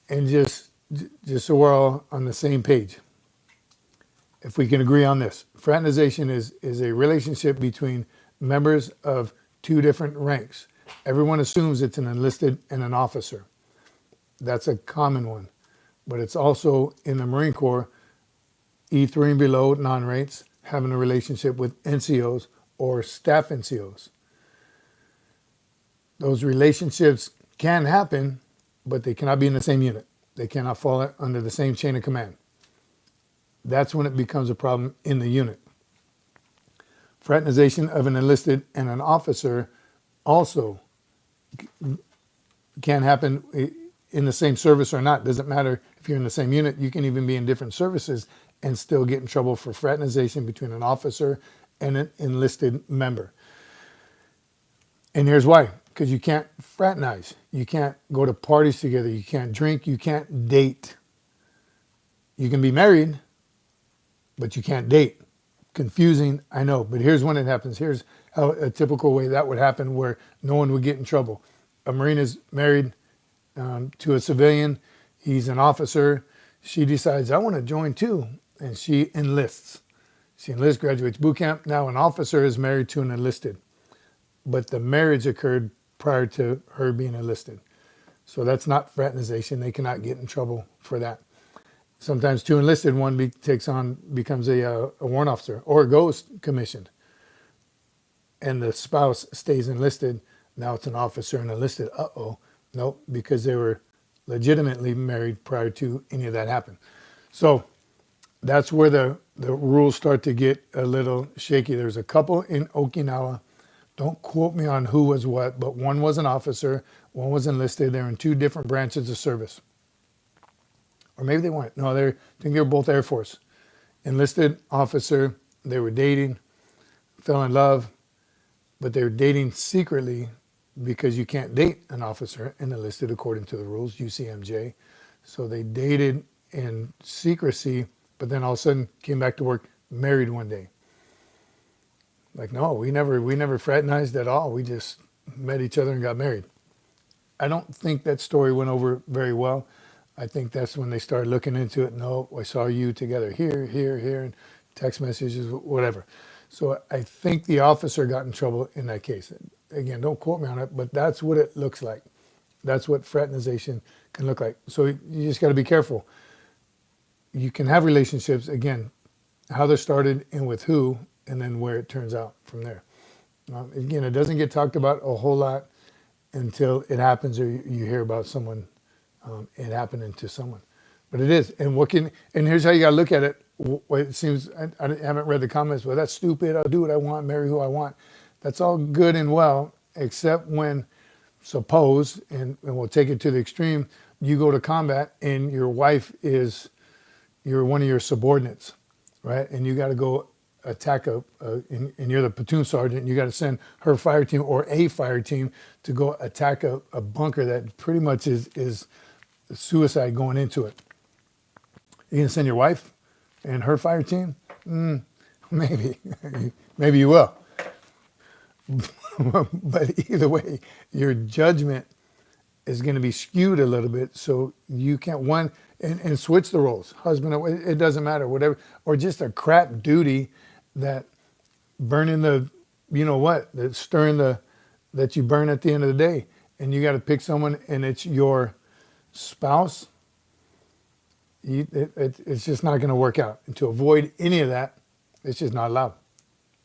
And just so we're all on the same page, if we can agree on this, fraternization is a relationship between members of two different ranks. Everyone assumes it's an enlisted and an officer. That's a common one. But it's also in the Marine Corps, E3 and below non-rates having a relationship with NCOs or staff NCOs. Those relationships can happen, but they cannot be in the same unit. They cannot fall under the same chain of command. That's when it becomes a problem in the unit. Fraternization of an enlisted and an officer also can happen in the same service or not. Doesn't matter if you're in the same unit. You can even be in different services and still get in trouble for fraternization between an officer and an enlisted member. And here's why. Because you can't fraternize. You can't go to parties together. You can't drink. You can't date. You can be married, but you can't date. Confusing, I know. But here's when it happens. Here's how a typical way that would happen where no one would get in trouble. A Marine is married to a civilian. He's an officer. She decides, I want to join too. And she enlists. She enlists, graduates boot camp. Now an officer is married to an enlisted. But the marriage occurred prior to her being enlisted. So that's not fraternization. They cannot get in trouble for that. Sometimes two enlisted, one becomes a warrant officer or goes commissioned. And the spouse stays enlisted. Now it's an officer and enlisted. Nope, because they were legitimately married prior to any of that happened. So that's where the rules start to get a little shaky. There's a couple in Okinawa. Don't quote me on who was what, but one was an officer, one was enlisted. They're in two different branches of service. Or maybe they weren't. No, I think they were both Air Force. Enlisted officer, they were dating, fell in love, but they were dating secretly because you can't date an officer and enlisted according to the rules, UCMJ. So they dated in secrecy, but then all of a sudden came back to work married one day. Like, no, we never fraternized at all. We just met each other and got married. I don't think that story went over very well. I think that's when they started looking into it. No, I saw you together here, and text messages, whatever. So I think the officer got in trouble in that case. Again, don't quote me on it, but that's what it looks like. That's what fraternization can look like. So you just got to be careful. You can have relationships, again, how they're started and with who, and then where it turns out from there. Again, it doesn't get talked about a whole lot until it happens or you hear about someone, it happening to someone. But it is. And here's how you got to look at it. It seems, I haven't read the comments, well, that's stupid. I'll do what I want, marry who I want. That's all good and well, except when, suppose, and we'll take it to the extreme, you go to combat and your wife is you're one of your subordinates, right? And you got to go attack and you're the platoon sergeant. You got to send her fire team or a fire team to go attack a bunker that pretty much is suicide going into it. You gonna send your wife and her fire team? Maybe, maybe you will. But either way, your judgment is going to be skewed a little bit, so you can't and switch the roles, husband. It doesn't matter, whatever, or just a crap duty that burning the, that stirring that you burn at the end of the day, and you got to pick someone, and it's your spouse. It's just not going to work out. And to avoid any of that, it's just not allowed,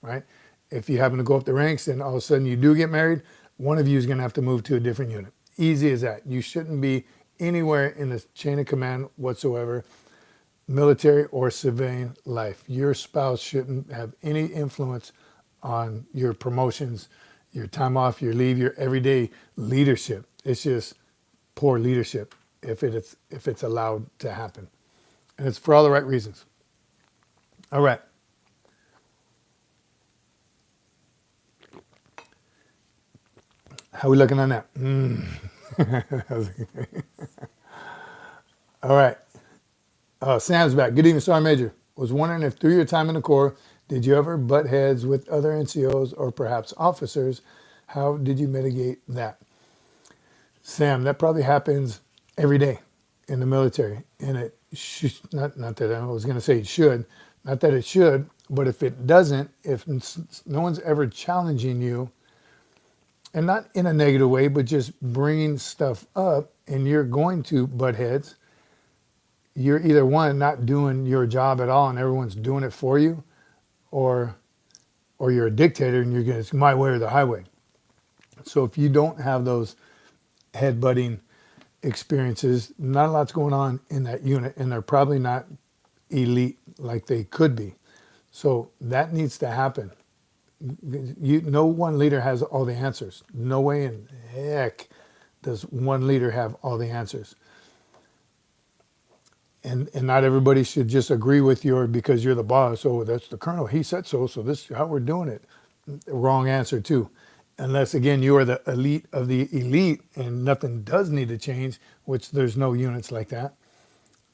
right? If you happen to go up the ranks and all of a sudden you do get married, one of you is going to have to move to a different unit. Easy as that. You shouldn't be anywhere in the chain of command whatsoever, military or civilian life. Your spouse shouldn't have any influence on your promotions, your time off, your leave, your everyday leadership. It's just poor leadership if it's allowed to happen. And it's for all the right reasons. All right. How are we looking on that? All right. Sam's back. Good evening, Sergeant Major. Was wondering if through your time in the Corps, did you ever butt heads with other NCOs or perhaps officers? How did you mitigate that? Sam, that probably happens every day in the military. And it should, not that I was going to say it should, not that it should, but if it doesn't, if no one's ever challenging you, and not in a negative way, but just bringing stuff up, and you're going to butt heads, you're either one, not doing your job at all and everyone's doing it for you, or you're a dictator and it's my way or the highway. So if you don't have those headbutting experiences, not a lot's going on in that unit, and they're probably not elite like they could be. So that needs to happen. No one leader has all the answers. No way in heck does one leader have all the answers. And not everybody should just agree with you because you're the boss. Oh, that's the colonel. He said so. So this is how we're doing it. Wrong answer too. Unless, again, you are the elite of the elite and nothing does need to change, which there's no units like that.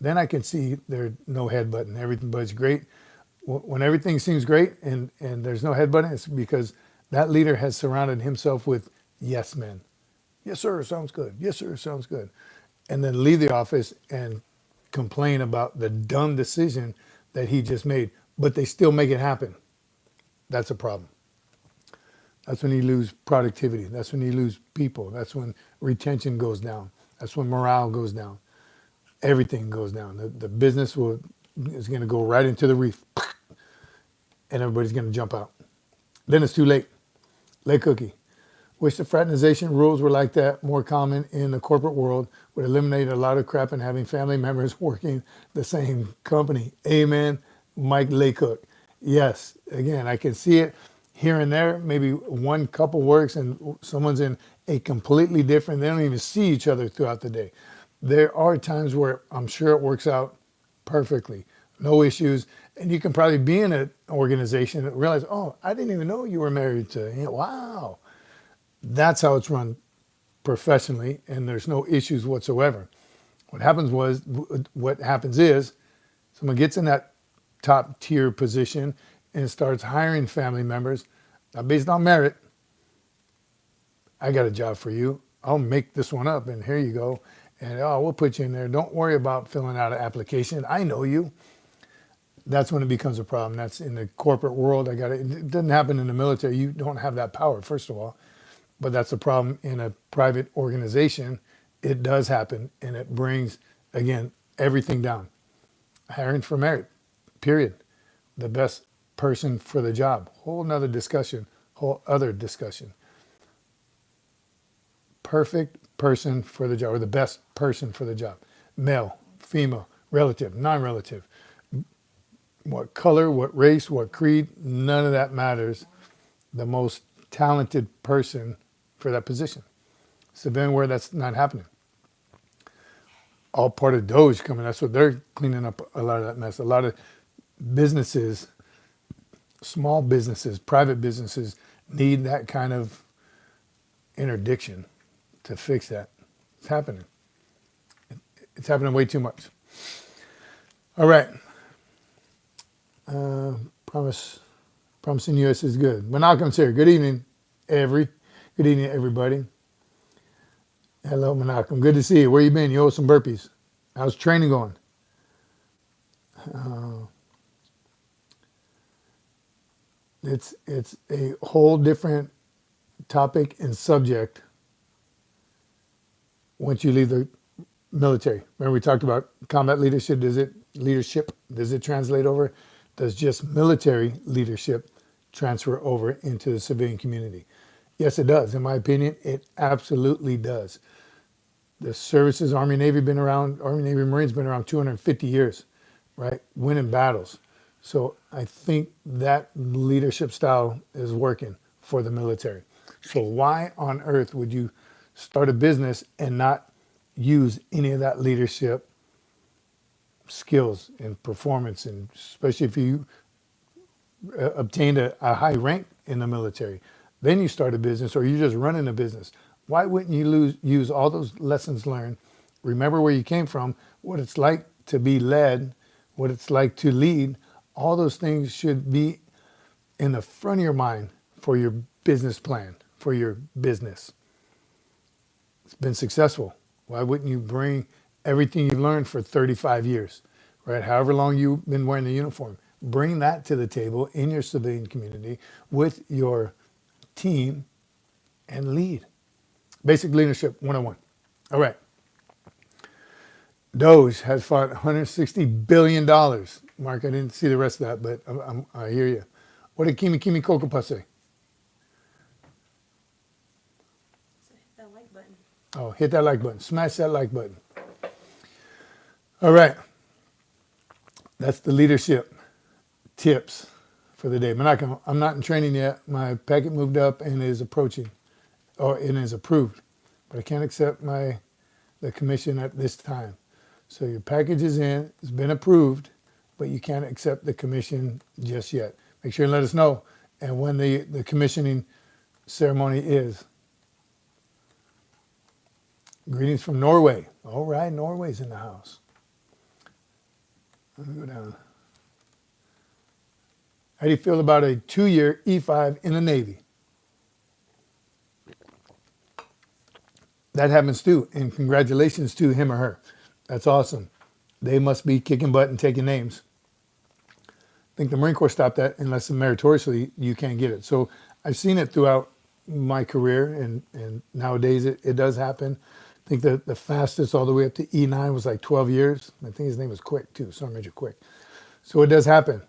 Then I can see there's no headbutting. Everybody's great. When everything seems great and there's no headbutting, it's because that leader has surrounded himself with yes men. Yes, sir, sounds good. Yes, sir, sounds good. And then leave the office and complain about the dumb decision that he just made, but they still make it happen. That's a problem. That's when you lose productivity. That's when you lose people. That's when retention goes down. That's when morale goes down. Everything goes down. The business is going to go right into the reef. And everybody's going to jump out. Then it's too late. Late cookie. Wish the fraternization rules were like that, more common in the corporate world, would eliminate a lot of crap and having family members working the same company. Amen, Mike Laycook. Yes, again, I can see it here and there. Maybe one couple works and someone's in a completely different, they don't even see each other throughout the day. There are times where I'm sure it works out perfectly. No issues. And you can probably be in an organization and realize, oh, I didn't even know you were married to, wow. That's how it's run professionally, and there's no issues whatsoever. What happens is someone gets in that top tier position and starts hiring family members, not based on merit. I got a job for you. I'll make this one up, and here you go. And we'll put you in there. Don't worry about filling out an application. I know you. That's when it becomes a problem. That's in the corporate world. It doesn't happen in the military. You don't have that power, first of all. But that's a problem in a private organization. It does happen, and it brings, again, everything down. Hiring for merit, period. The best person for the job. Whole other discussion. Perfect person for the job, or the best person for the job. Male, female, relative, non-relative. What color, what race, what creed, none of that matters. The most talented person for that position. Civilian where that's not happening. all part of Doge coming. That's what they're cleaning up a lot of that mess. A lot of businesses, small businesses, private businesses need that kind of interdiction to fix that. It's happening. It's happening way too much. All right. Promising US is good. Menachem here. Good evening, Good evening, everybody. Hello, Menachem. Good to see you. Where you been? You owe some burpees. How's training going? It's a whole different topic and subject once you leave the military. Remember we talked about combat leadership. Does it translate over? Does just military leadership transfer over into the civilian community? Yes, it does. In my opinion, it absolutely does. The services, Army, Navy, Marines been around 250 years, right? Winning battles. So I think that leadership style is working for the military. So why on earth would you start a business and not use any of that leadership skills and performance, and especially if you obtained a high rank in the military, then you start a business or you're just running a business. Why wouldn't you use all those lessons learned, remember where you came from, what it's like to be led, what it's like to lead? All those things should be in the front of your mind for your business plan, for your business. It's been successful. Why wouldn't you bring everything you've learned for 35 years, right? However long you've been wearing the uniform, bring that to the table in your civilian community with your team and lead. Basic Leadership 101. All right. Doge has fought $160 billion. Mark, I didn't see the rest of that, but I hear you. What did Kimi Kokapa say? So hit that like button. Oh, hit that like button. Smash that like button. All right. That's the leadership tips for the day. I'm not in training yet. My packet moved up and is approaching, or it is approved, but I can't accept the commission at this time. So your package is in, it's been approved, but you can't accept the commission just yet. Make sure and let us know, and when the commissioning ceremony is. Greetings from Norway. All right, Norway's in the house. Let me go down. How do you feel about a 2-year E5 in the Navy? That happens too, and congratulations to him or her. That's awesome. They must be kicking butt and taking names. I think the Marine Corps stopped that unless meritoriously you can't get it. So I've seen it throughout my career, and nowadays it does happen. I think that the fastest all the way up to E9 was like 12 years. I think his name was Quick too, Sergeant Major Quick. So it does happen.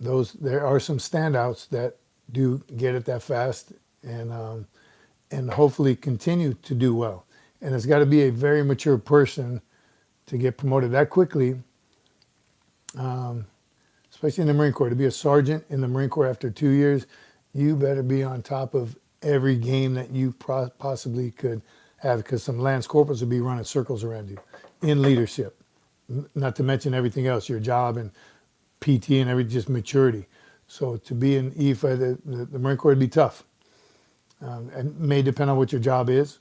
There are some standouts that do get it that fast, and hopefully continue to do well. And it's got to be a very mature person to get promoted that quickly, especially in the Marine Corps. To be a sergeant in the Marine Corps after 2 years, you better be on top of every game that you possibly could have, because some lance corporals will be running circles around you in leadership, not to mention everything else, your job and PT and just maturity. So to be an EFA, the Marine Corps would be tough. It may depend on what your job is,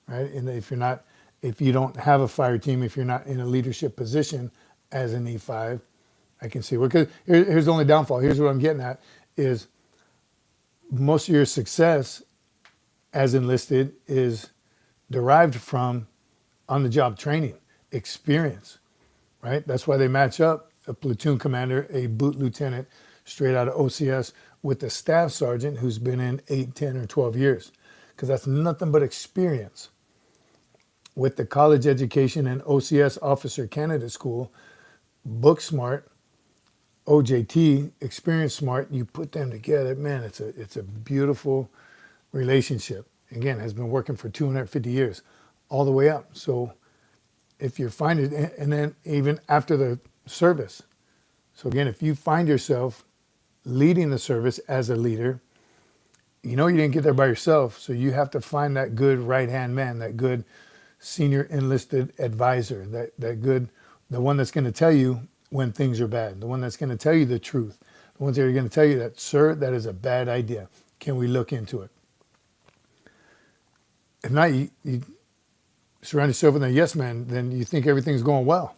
right? And if you don't have a fire team, if you're not in a leadership position as an E5, I can see. Because here's the only downfall. Here's what I'm getting at is most of your success as enlisted is derived from on-the-job training, experience, right? That's why they match up a platoon commander, a boot lieutenant, straight out of OCS with a staff sergeant who's been in 8, 10, or 12 years, because that's nothing but experience. With the college education and OCS Officer Candidate School, book smart, OJT, experience smart, you put them together, man, it's a beautiful relationship. Again, has been working for 250 years, all the way up. So if you find it, and then even after the service. So again, if you find yourself leading the service as a leader, you know you didn't get there by yourself, so you have to find that good right-hand man, that good senior enlisted advisor, that good, the one that's going to tell you when things are bad, the one that's going to tell you the truth, the ones that are going to tell you that, sir, that is a bad idea. Can we look into it? If not, you surround yourself with a yes man, then you think everything's going well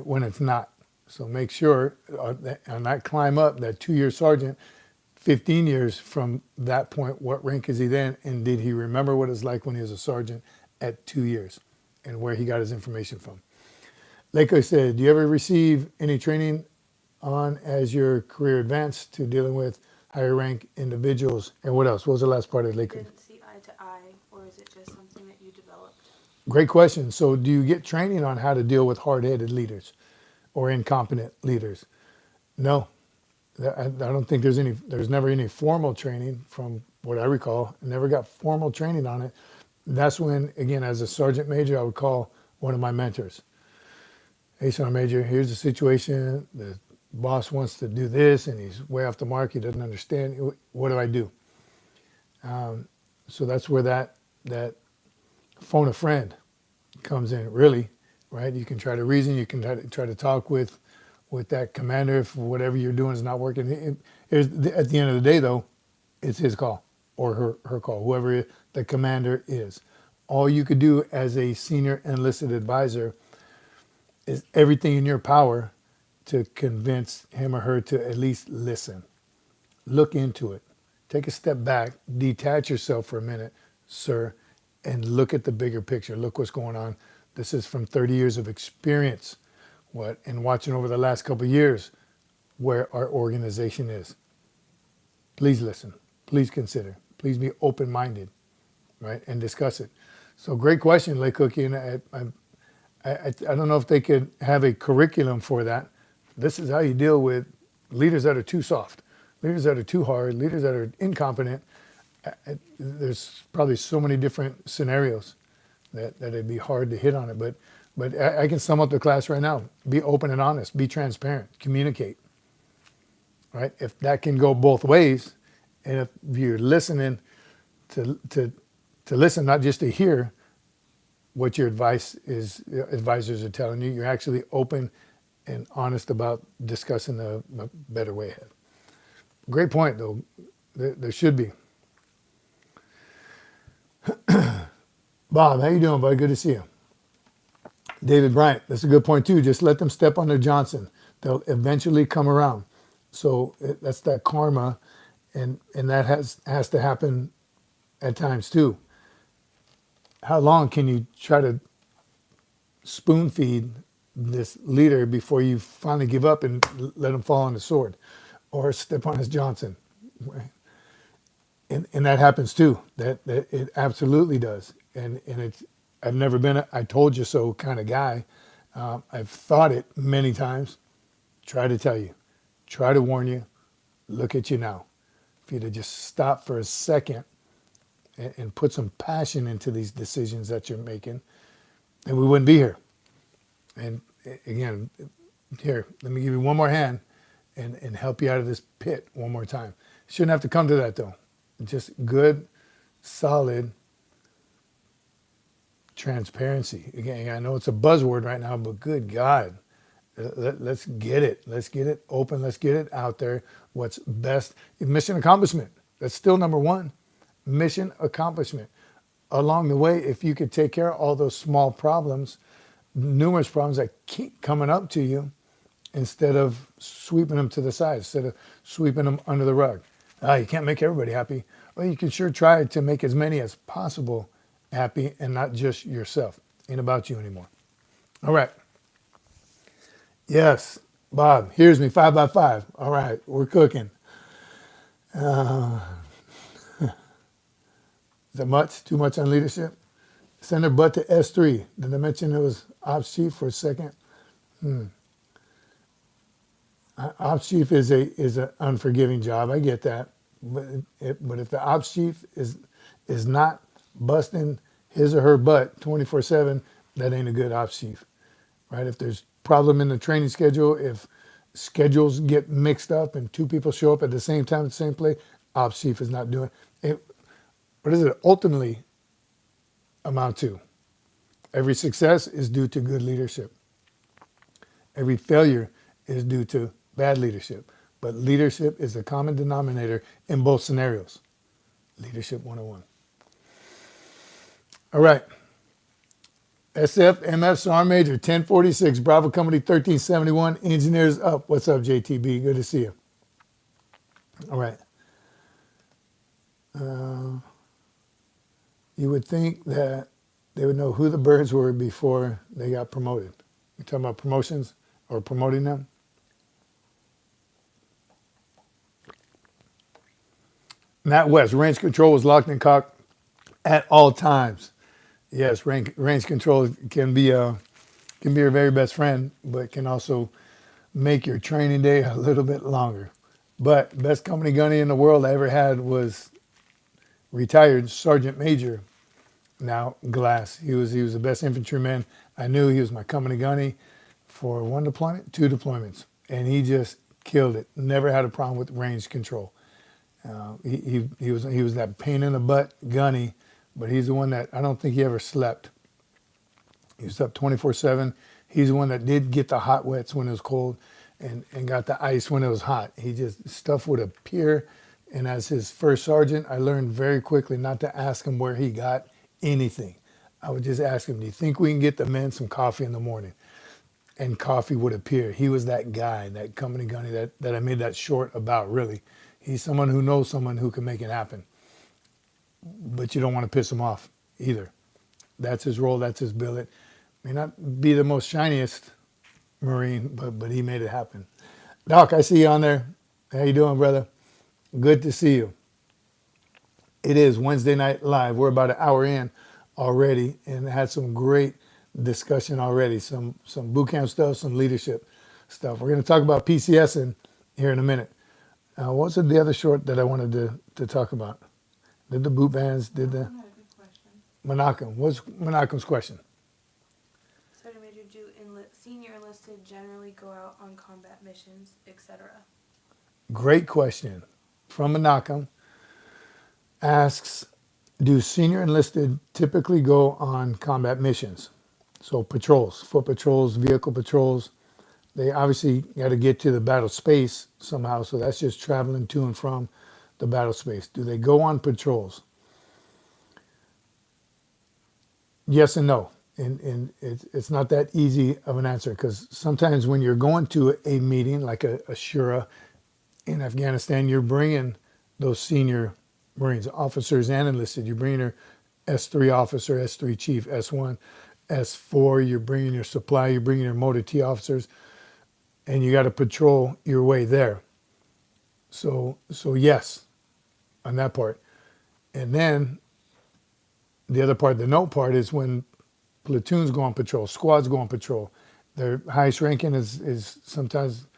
when it's not. So make sure on that climb up, that 2-year sergeant, 15 years from that point, what rank is he then? And did he remember what it's like when he was a sergeant at 2 years and where he got his information from? Like I said, do you ever receive any training on as your career advanced to dealing with higher rank individuals? And what else? What was the last part of Lake? Didn't see eye to eye, or is it just something that you developed? Great question. So do you get training on how to deal with hard-headed leaders or incompetent leaders? No. I don't think there's never any formal training from what I recall. I never got formal training on it. That's when, again, as a sergeant major, I would call one of my mentors. Hey, Sergeant Major, here's the situation. The boss wants to do this and he's way off the mark. He doesn't understand. What do I do? So that's where that phone a friend comes in, really, right? You can try to reason. You can try to talk with that commander if whatever you're doing is not working. At the end of the day, though, it's his call or her call, whoever the commander is. All you could do as a senior enlisted advisor is everything in your power to convince him or her to at least listen. Look into it. Take a step back, detach yourself for a minute, sir, and look at the bigger picture. Look what's going on. This is from 30 years of experience, and watching over the last couple of years where our organization is. Please listen. Please consider. Please be open-minded, right, and discuss it. So great question, Lake Cookie, and I don't know if they could have a curriculum for that. This is how you deal with leaders that are too soft, leaders that are too hard, leaders that are incompetent. There's probably so many different scenarios that it'd be hard to hit on it. But I can sum up the class right now. Be open and honest. Be transparent. Communicate. Right? If that can go both ways, and if you're listening to listen, not just to hear what your advisors are telling you, you're actually open and honest about discussing a better way ahead. Great point, though. There should be. Bob, how you doing, bud? Good to see you. David Bryant, that's a good point, too. Just let them step on their Johnson. They'll eventually come around. So that's that karma, and that has to happen at times, too. How long can you try to spoon feed this leader before you finally give up and let him fall on the sword or step on his Johnson? Right? And that happens too. That it absolutely does. And I've never been a I told you so kind of guy. I've thought it many times. Try to tell you, try to warn you. Look at you now. If you'd have just stopped for a second and put some passion into these decisions that you're making, then we wouldn't be here. And again, here, let me give you one more hand and help you out of this pit one more time. Shouldn't have to come to that, though. Just good, solid transparency. Again, I know it's a buzzword right now, but good God, let's get it. Let's get it open. Let's get it out there. What's best? Mission accomplishment. That's still number one. Mission accomplishment. Along the way, if you could take care of all those small problems, numerous problems that keep coming up to you, instead of sweeping them to the side, instead of sweeping them under the rug. You can't make everybody happy. Well, you can sure try to make as many as possible happy and not just yourself. Ain't about you anymore. All right. Yes, Bob, here's me 5 by 5. All right, we're cooking. Is that much? Too much on leadership? Send their butt to S3. Did I mention it was Ops Chief for a second? Ops Chief is an unforgiving job. I get that. But if the Ops Chief is not busting his or her butt 24/7, that ain't a good Ops Chief, right? If there's problem in the training schedule, if schedules get mixed up and two people show up at the same time at the same place, Ops Chief is not doing it. What does it ultimately amount to? Every success is due to good leadership. Every failure is due to bad leadership. But leadership is the common denominator in both scenarios. Leadership 101. All right. SFMF Sergeant Major 1046, Bravo Company 1371, engineers up. What's up, JTB? Good to see you. All right. You would think that they would know who the birds were before they got promoted. You're talking about promotions or promoting them? Matt West, range control was locked and cocked at all times. Yes, range control can be your very best friend, but can also make your training day a little bit longer. But best company gunny in the world I ever had was retired Sergeant Major, now Glass. He was the best infantryman I knew. He was my company gunny for 1 deployment, 2 deployments, and he just killed it. Never had a problem with range control. He was that pain in the butt gunny, but he's the one that I don't think he ever slept. He was up 24/7. He's the one that did get the hot wets when it was cold and got the ice when it was hot. He just, stuff would appear. And as his first sergeant, I learned very quickly not to ask him where he got anything. I would just ask him, do you think we can get the men some coffee in the morning? And coffee would appear. He was that guy, that company gunny that I made that short about, really. He's someone who knows someone who can make it happen. But you don't want to piss him off either. That's his role, that's his billet. May not be the most shiniest Marine, but he made it happen. Doc, I see you on there. How you doing, brother? Good to see you. It is Wednesday Night Live. We're about an hour in already and had some great discussion already. Some boot camp stuff, some leadership stuff. We're going to talk about PCS here in a minute. What was the other short that I wanted to talk about? Did the boot bands, did the... Menachem. What's Menachem's question? Sergeant Major, do senior enlisted generally go out on combat missions, etc.? Great question. From Menachem. Asks, do senior enlisted typically go on combat missions? So patrols, foot patrols, vehicle patrols. They obviously got to get to the battle space somehow, so that's just traveling to and from the battle space. Do they go on patrols? Yes and no. And it's not that easy of an answer, because sometimes when you're going to a meeting like a Shura in Afghanistan, you're bringing those senior Marines, officers and enlisted. You're bringing your S3 officer, S3 chief, S1, S4. You're bringing your supply. You're bringing your motor T officers, and you got to patrol your way there. So yes, on that part. And then the other part, the no part, is when platoons go on patrol, squads go on patrol. Their highest ranking is sometimes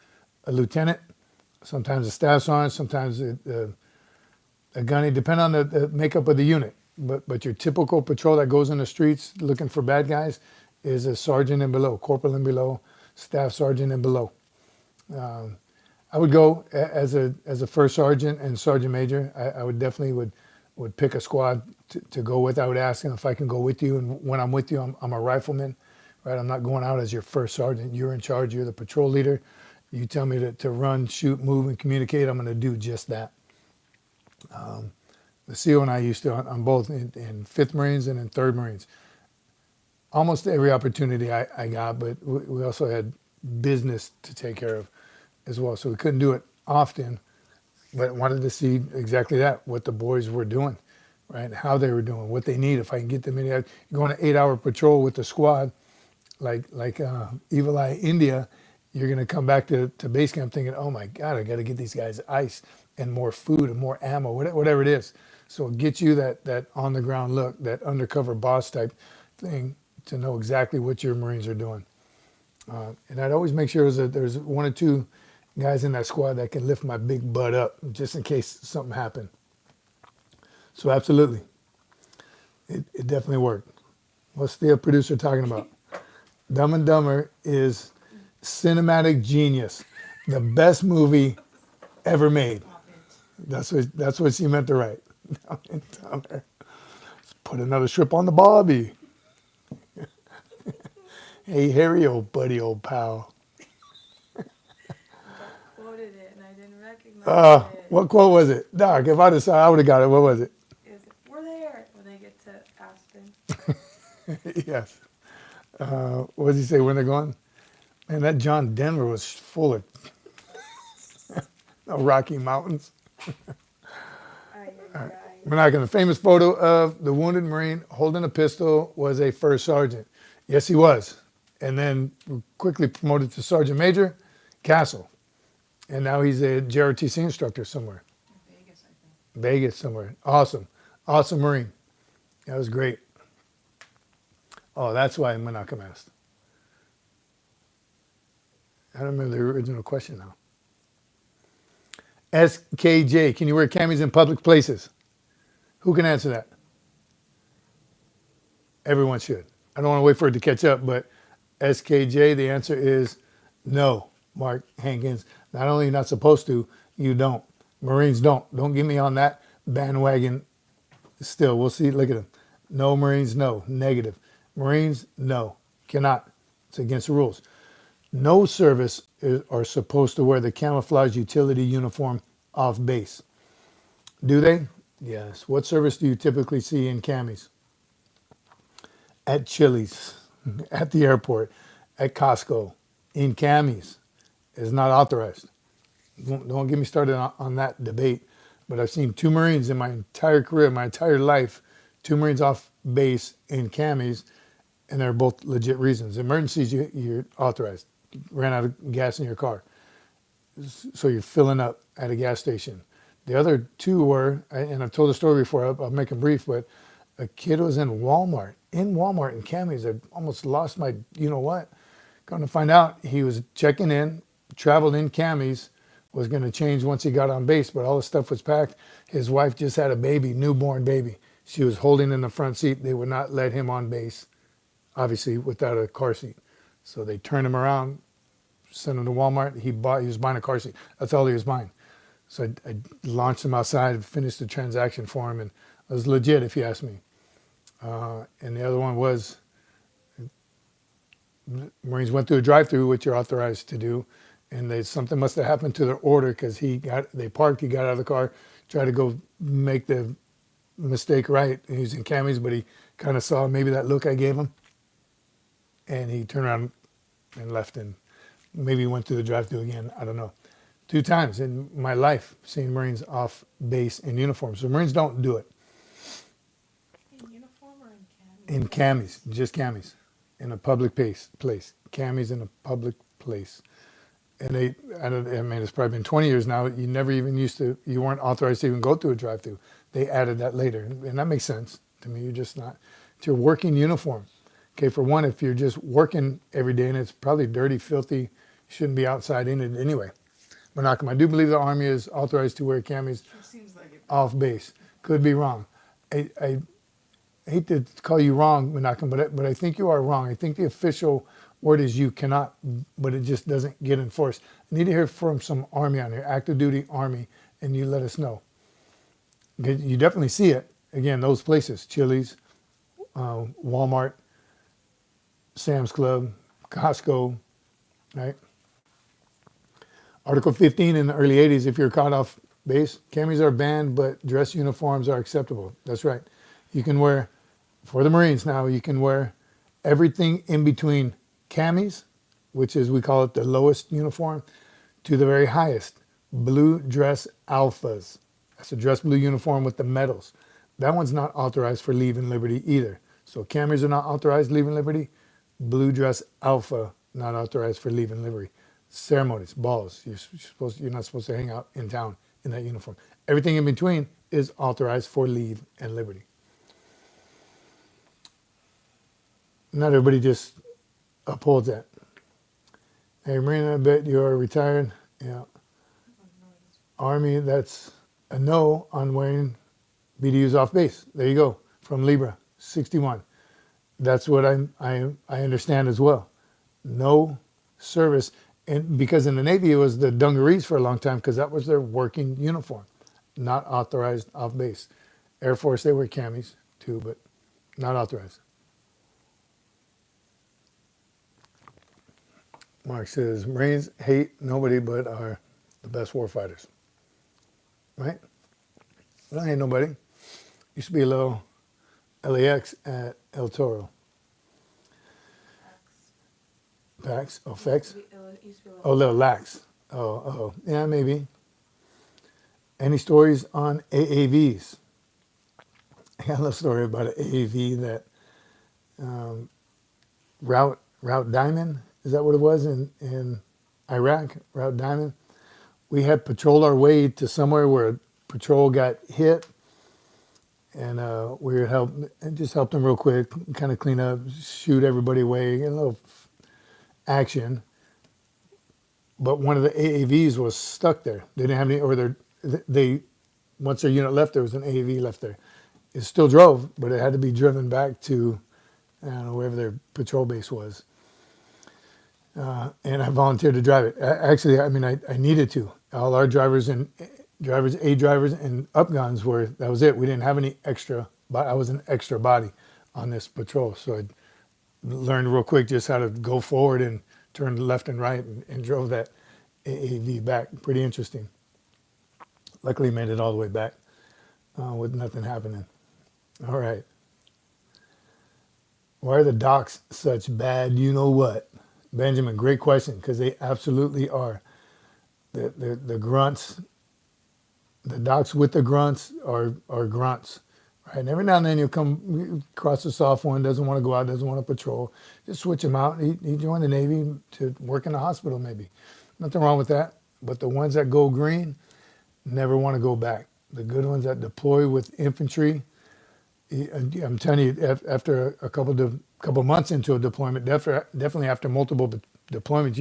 a lieutenant, sometimes a staff sergeant, sometimes a gunny, depending on the makeup of the unit. But your typical patrol that goes in the streets looking for bad guys is a sergeant and below, corporal and below, staff sergeant and below. I would go as a first sergeant and sergeant major. I would definitely would pick a squad to go with. I would ask them if I can go with you, and when I'm with you, I'm a rifleman, right? I'm not going out as your first sergeant. You're in charge. You're the patrol leader. You tell me to run, shoot, move, and communicate. I'm going to do just that. The CO and I used to on both in 5th Marines and in 3rd Marines. Almost every opportunity I got, but we also had business to take care of as well. So we couldn't do it often, but wanted to see exactly that, what the boys were doing, right? How they were doing, what they need. If I can get them in, go on an 8-hour patrol with the squad, like Evil Eye India, you're going to come back to base camp thinking, oh my God, I got to get these guys ice and more food and more ammo, whatever it is. So it gets you that on the ground look, that undercover boss type thing, to know exactly what your Marines are doing. And I'd always make sure there's 1 or 2 guys in that squad that can lift my big butt up just in case something happened. So absolutely, it definitely worked. What's the producer talking about? Dumb and Dumber is cinematic genius, the best movie ever made. That's what she meant to write. Dumb and Dumber. Let's put another strip on the Bobby. Hey, Harry, old buddy, old pal. Doc quoted it and I didn't recognize it. What quote was it? Doc, if I'd have saw, I would have got it. What was it? Is it, we're there when they get to Aspen. Yes. What does he say when they're going? Man, that John Denver was full of Rocky Mountains. Ay, ay, ay. We're not going to. Famous photo of the wounded Marine holding a pistol was a first sergeant. Yes, he was. And then quickly promoted to Sergeant Major, Castle. And now he's a JRTC instructor somewhere. Vegas, I think. Vegas somewhere. Awesome. Awesome Marine. That was great. Oh, that's why Menachem asked. I don't remember the original question now. SKJ, can you wear camis in public places? Who can answer that? Everyone should. I don't want to wait for it to catch up, but SKJ, the answer is no, Mark Hankins. Not only are you not supposed to, you don't. Marines don't. Don't get me on that bandwagon still. We'll see. Look at them. No Marines, no. Negative. Marines, no. Cannot. It's against the rules. No service are supposed to wear the camouflage utility uniform off base. Do they? Yes. What service do you typically see in camis? At Chili's, at the airport, at Costco, in camis. Is not authorized. Don't get me started on that debate, but I've seen 2 Marines in my entire career, my entire life, 2 Marines off base in camis, and they're both legit reasons. Emergencies, you're authorized. You ran out of gas in your car, so you're filling up at a gas station. The other 2 were, and I've told the story before, I'll make them brief, but a kid was in Walmart in camis. I almost lost my you-know-what. Going to find out he was checking in, traveled in camis, was going to change once he got on base, but all the stuff was packed. His wife just had a baby, newborn baby. She was holding in the front seat. They would not let him on base, obviously, without a car seat. So they turned him around, sent him to Walmart. He was buying a car seat. That's all he was buying. So I launched him outside, finished the transaction for him, and it was legit, if you ask me. And the other one was Marines went through a drive-through, which you're authorized to do, and something must have happened to their order because they parked, he got out of the car, tried to go make the mistake right, and he was in camis, but he kind of saw maybe that look I gave him, and he turned around and left, and maybe went through the drive-through again. I don't know. 2 times in my life seeing Marines off base in uniform. So Marines don't do it. In uniform or in camis? In camis, just camis, in a public place. Camis in a public place. And it's probably been 20 years now. You never even you weren't authorized to even go through a drive-through. They added that later. And that makes sense to me. You're just not, it's your working uniform. Okay, for one, if you're just working every day and it's probably dirty, filthy, you shouldn't be outside in it anyway. Menachem, I do believe the Army is authorized to wear camis Seems like it. off base. Could be wrong. I hate to call you wrong, Menachem, but I think you are wrong. I think the official word is you cannot, but it just doesn't get enforced. I need to hear from some Army on here, active duty Army, and you let us know. You definitely see it. Again, those places, Chili's, Walmart, Sam's Club, Costco, right? Article 15 in the early 80s, if you're caught off base, camis are banned, but dress uniforms are acceptable. That's right. You can wear, for the Marines now, you can wear everything in between camis, which is, we call it the lowest uniform, to the very highest, blue dress alphas. That's a dress blue uniform with the medals. That one's not authorized for leave and liberty either. So camis are not authorized leave and liberty. Blue dress alpha, not authorized for leave and liberty. Ceremonies, balls, you're not supposed to hang out in town in that uniform. Everything in between is authorized for leave and liberty. Not everybody just upholds that. Hey, Marine, I bet you're retired. Yeah. Army, that's a no on wearing BDUs off base. There you go, from Libra, 61. That's what I understand as well. No service. And because in the Navy, it was the dungarees for a long time because that was their working uniform, not authorized off base. Air Force, they wear camis too, but not authorized. Mark says, Marines hate nobody but are the best warfighters. Right? I don't hate nobody. Used to be a little LAX at El Toro. Pax? Oh, Fex? It used to be Oh, little lax. Oh. Yeah, maybe. Any stories on AAVs? I got a little story about an AAV that Route Diamond, is that what it was in Iraq? Route Diamond. We had patrolled our way to somewhere where a patrol got hit, and we would help them real quick, kind of clean up, shoot everybody away, get a little action. But one of the AAVs was stuck there. They didn't have any, or they once their unit left, there was an AAV left there. It still drove, but it had to be driven back to, I don't know, wherever their patrol base was. And I volunteered to drive it. Actually, I mean, I needed to. All our drivers and up guns that was it. We didn't have any extra, but I was an extra body on this patrol. So I learned real quick just how to go forward and turn left and right and drove that AAV back. Pretty interesting. Luckily made it all the way back with nothing happening. All right. Why are the docs such bad you know what? Benjamin, great question, because they absolutely are. The grunts, the docs with the grunts are grunts. Right? And every now and then you'll come across a soft one, doesn't want to go out, doesn't want to patrol. Just switch him out. He joined the Navy to work in the hospital maybe. Nothing wrong with that. But the ones that go green never want to go back. The good ones that deploy with infantry, I'm telling you, after a couple months into a deployment, definitely after multiple deployments,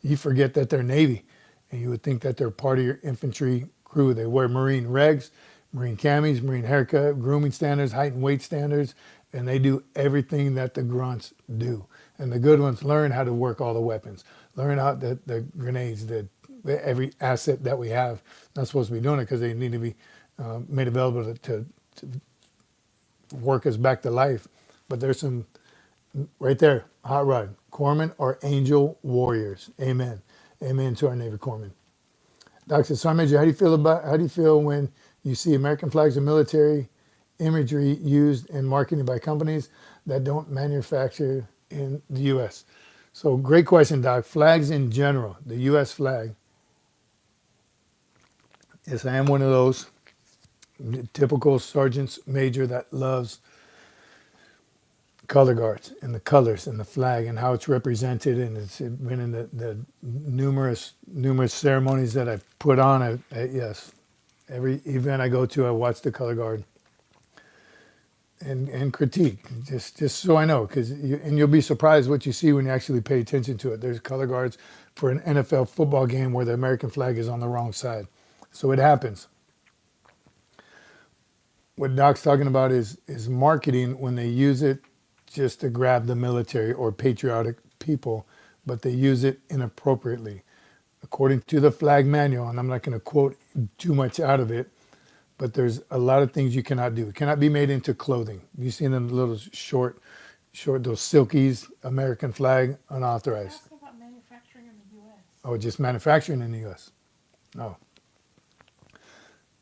you forget that they're Navy, and you would think that they're part of your infantry crew. They wear Marine regs, Marine camis, Marine haircut, grooming standards, height and weight standards, and they do everything that the grunts do. And the good ones learn how to work all the weapons, learn how the grenades, every asset that we have. Not supposed to be doing it because they need to be made available to work us back to life. But there's some right there, hot rod, corpsmen are angel warriors. Amen. Amen to our Navy corpsmen. Dr. Sergeant Major, how do you feel when you see American flags and military imagery used in marketing by companies that don't manufacture in the U.S.? So great question, Doc. Flags in general, the U.S. flag. Yes, I am one of those typical sergeant's major that loves color guards and the colors and the flag and how it's represented, and it's been in the numerous ceremonies that I've put on. Yes, every event I go to, I watch the color guard and critique, just so I know, because you'll be surprised what you see when you actually pay attention to it. There's color guards for an NFL football game where the American flag is on the wrong side, so it happens. What Doc's talking about is marketing when they use it just to grab the military or patriotic people, but they use it inappropriately. According to the flag manual, and I'm not going to quote too much out of it, but there's a lot of things you cannot do. It cannot be made into clothing. You've seen them little short, those silkies, American flag, unauthorized. Ask about manufacturing in the U.S. Oh, just manufacturing in the U.S. Oh.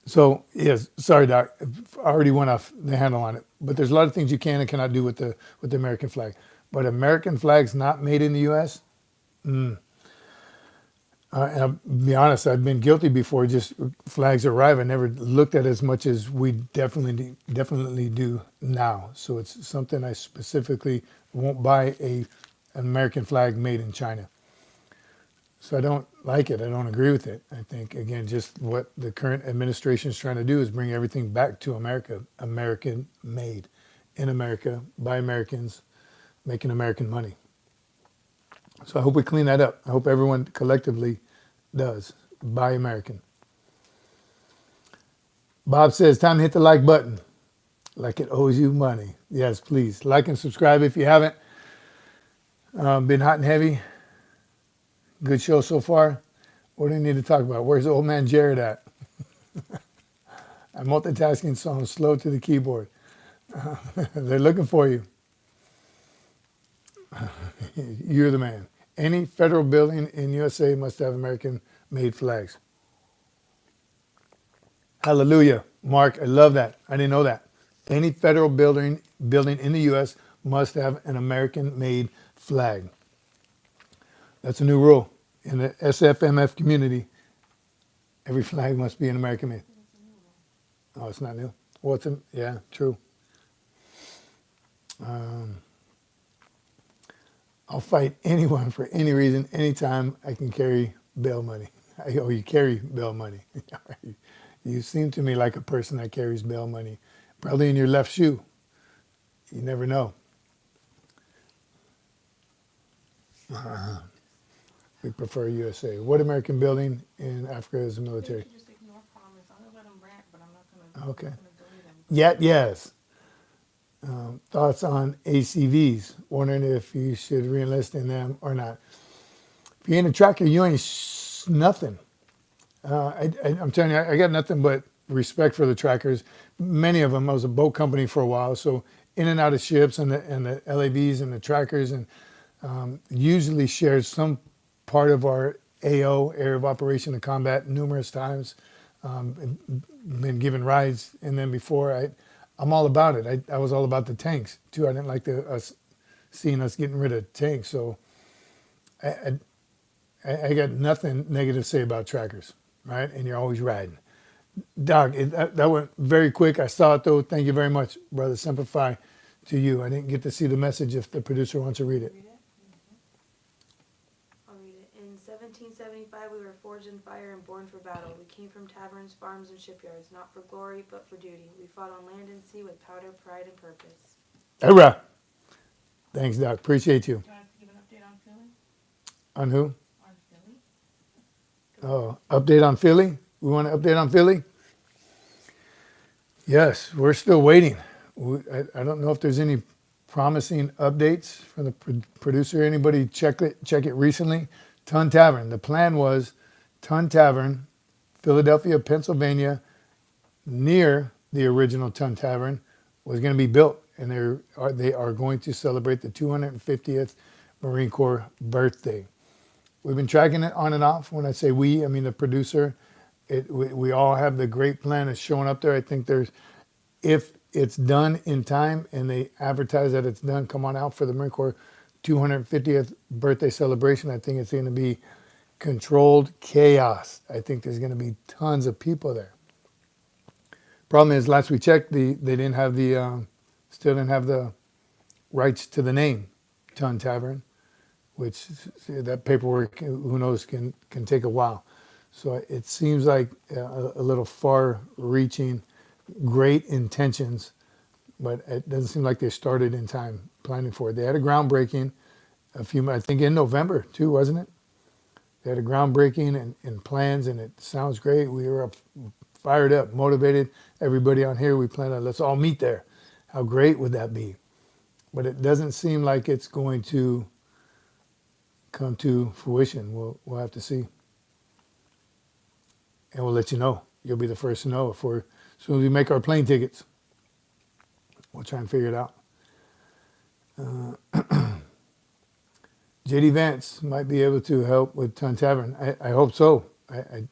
So, yes, sorry, Doc, I already went off the handle on it. But there's a lot of things you can and cannot do with the American flag. But American flags not made in the U.S., and I'll be honest, I've been guilty before. Just flags arrive, I never looked at as much as we definitely do now. So it's something I specifically won't buy an American flag made in China. So I don't like it. I don't agree with it. I think, again, just what the current administration is trying to do is bring everything back to America, American made, in America, by Americans, making American money. So I hope we clean that up. I hope everyone collectively does. Buy American. Bob says, time to hit the like button. Like it owes you money. Yes, please. Like and subscribe if you haven't. Been hot and heavy. Good show so far. What do we need to talk about? Where's old man Jared at? I'm multitasking, so I'm slow to the keyboard. They're looking for you. You're the man. Any federal building in USA must have American-made flags. Hallelujah. Mark, I love that. I didn't know that. Any federal building in the U.S. must have an American-made flag. That's a new rule. In the SFMF community, every flag must be an American-made. Oh, it's not new? Well, yeah, true. I'll fight anyone for any reason, anytime I can carry bail money. You carry bail money. You seem to me like a person that carries bail money. Probably in your left shoe. You never know. We prefer USA. What American building in Africa is a They military? should just ignore comments. I'm gonna let them rant, but I'm not gonna. Okay. I'm not gonna delete them. Yes. Thoughts on ACVs? Wondering if you should reenlist in them or not. If you ain't a tracker, you ain't nothing. I'm telling you, I got nothing but respect for the trackers. Many of them, I was a boat company for a while, so in and out of ships and the LAVs and the trackers, and usually shared some part of our AO, Area of Operation and Combat, numerous times. Been given rides in them before. I'm all about it. I was all about the tanks too. I didn't like seeing us getting rid of tanks. So I got nothing negative to say about trackers, right? And you're always riding. Doc, that went very quick. I saw it though. Thank you very much, Brother Semper Fi, to you. I didn't get to see the message if the producer wants to read it. Read it? I'll read it. In 1775, we were forged in fire and born for battle. We came from taverns, farms, and shipyards, not for glory, but for duty. We fought on land and sea with powder, pride, and purpose. Hoorah! Thanks, Doc. Appreciate you. Do I have to give an update on Philly? On who? On Philly? Oh, update on Philly? We want an update on Philly? Yes, we're still waiting. I don't know if there's any promising updates from the producer. Anybody check it recently? Tunst Tavern. The plan was Tunst Tavern, Philadelphia, Pennsylvania, near the original Tunst Tavern, was going to be built, and they are going to celebrate the 250th Marine Corps birthday. We've been tracking it on and off. When I say we, I mean the producer. We all have the great plan of showing up there. I think if it's done in time and they advertise that it's done, come on out for the Marine Corps 250th birthday celebration. I think it's going to be controlled chaos. I think there's going to be tons of people there. Problem is, last we checked, they didn't have still didn't have the rights to the name Tunst Tavern, which that paperwork, who knows, can take a while. So it seems like a little far-reaching, great intentions, but it doesn't seem like they started in time planning for it. They had a groundbreaking I think in November too, wasn't it? They had a groundbreaking and plans, and it sounds great. We were fired up, motivated. Everybody on here, we planned on, let's all meet there. How great would that be? But it doesn't seem like it's going to come to fruition. We'll have to see. And we'll let you know. You'll be the first to know as soon as we make our plane tickets. We'll try and figure it out. JD Vance might be able to help with Tunst Tavern. I hope so. I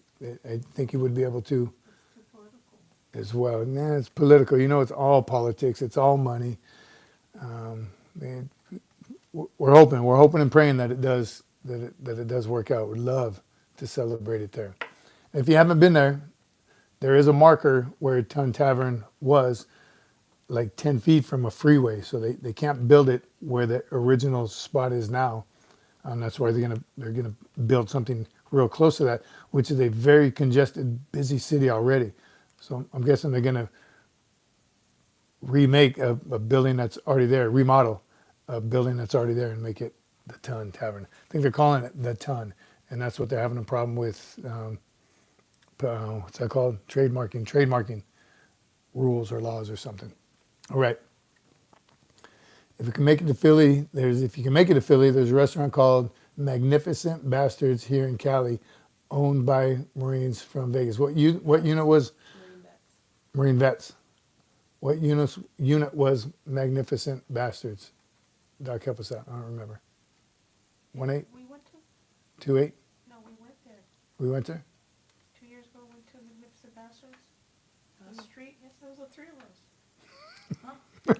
think he would be able to It's too political. as well. Nah, it's political. You know, it's all politics. It's all money. We're hoping and praying that it does work out. We'd love to celebrate it there. If you haven't been there, there is a marker where Tunst Tavern was, like 10 feet from a freeway. So they can't build it where the original spot is now. That's why they're gonna build something real close to that, which is a very congested, busy city already. So I'm guessing they're gonna remake a building that's already there, remodel a building that's already there and make it the Tunst Tavern. I think they're calling it the Tunst, and that's what they're having a problem with. What's that called? Trademarking rules or laws or something. All right. If you can make it to Philly, there's a restaurant called Magnificent Bastards here in Cali, owned by Marines from Vegas. What unit was? Marine vets. Marine vets. What unit was Magnificent Bastards? Doc, help us out. I don't remember. 1-8? We went 2-8? No, we went there. We went there? 2 years ago, we went to Magnificent Bastards. The street, yes, there was the three of us.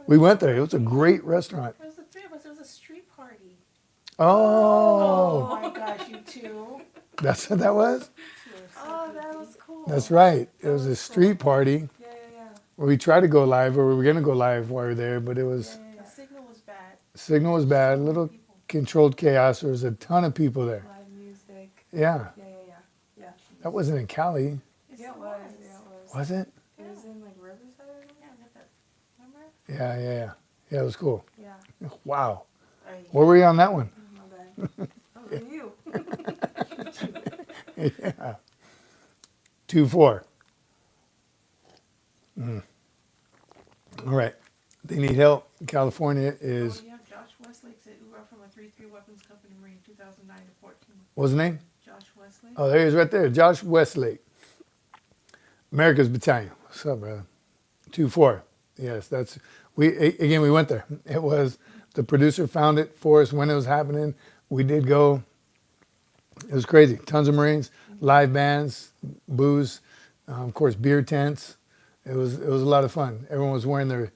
We went there. It was a great restaurant. It was the three of us. It was a street party. Oh, my gosh, you two. that's what that was? Oh, that was cool. That's right. It was a was street party. Yeah, yeah, yeah. Where we tried to go live, or we were going to go live while we were there, but it was, The signal was bad. signal was bad, a little People. controlled chaos. There was a ton of people there. Live music. Yeah, Yeah, yeah, yeah. Yeah. that wasn't in Cali, Yes, Yeah, it it was. Yeah, it was. was it? It was in like Riverside or something? Yeah, I got that. Remember? Yeah. Yeah, it was cool. Yeah. Wow. Ay, Where were you on that one? My bad. That was you. Yeah. 2-4. All right. They need help. California is, Oh, yeah, Josh Westlake said URAH from a 3-3 Weapons Company Marine, 2009 to 14. what's his name? Josh Westlake. Oh, there he is right there. Josh Westlake. America's Battalion. What's up, brother? 2-4. Yes, that's, again, we went there. It was, the producer found it for us when it was happening. We did go. It was crazy. Tons of Marines, live bands, booze, of course, beer tents. It was a lot of fun. Everyone was wearing their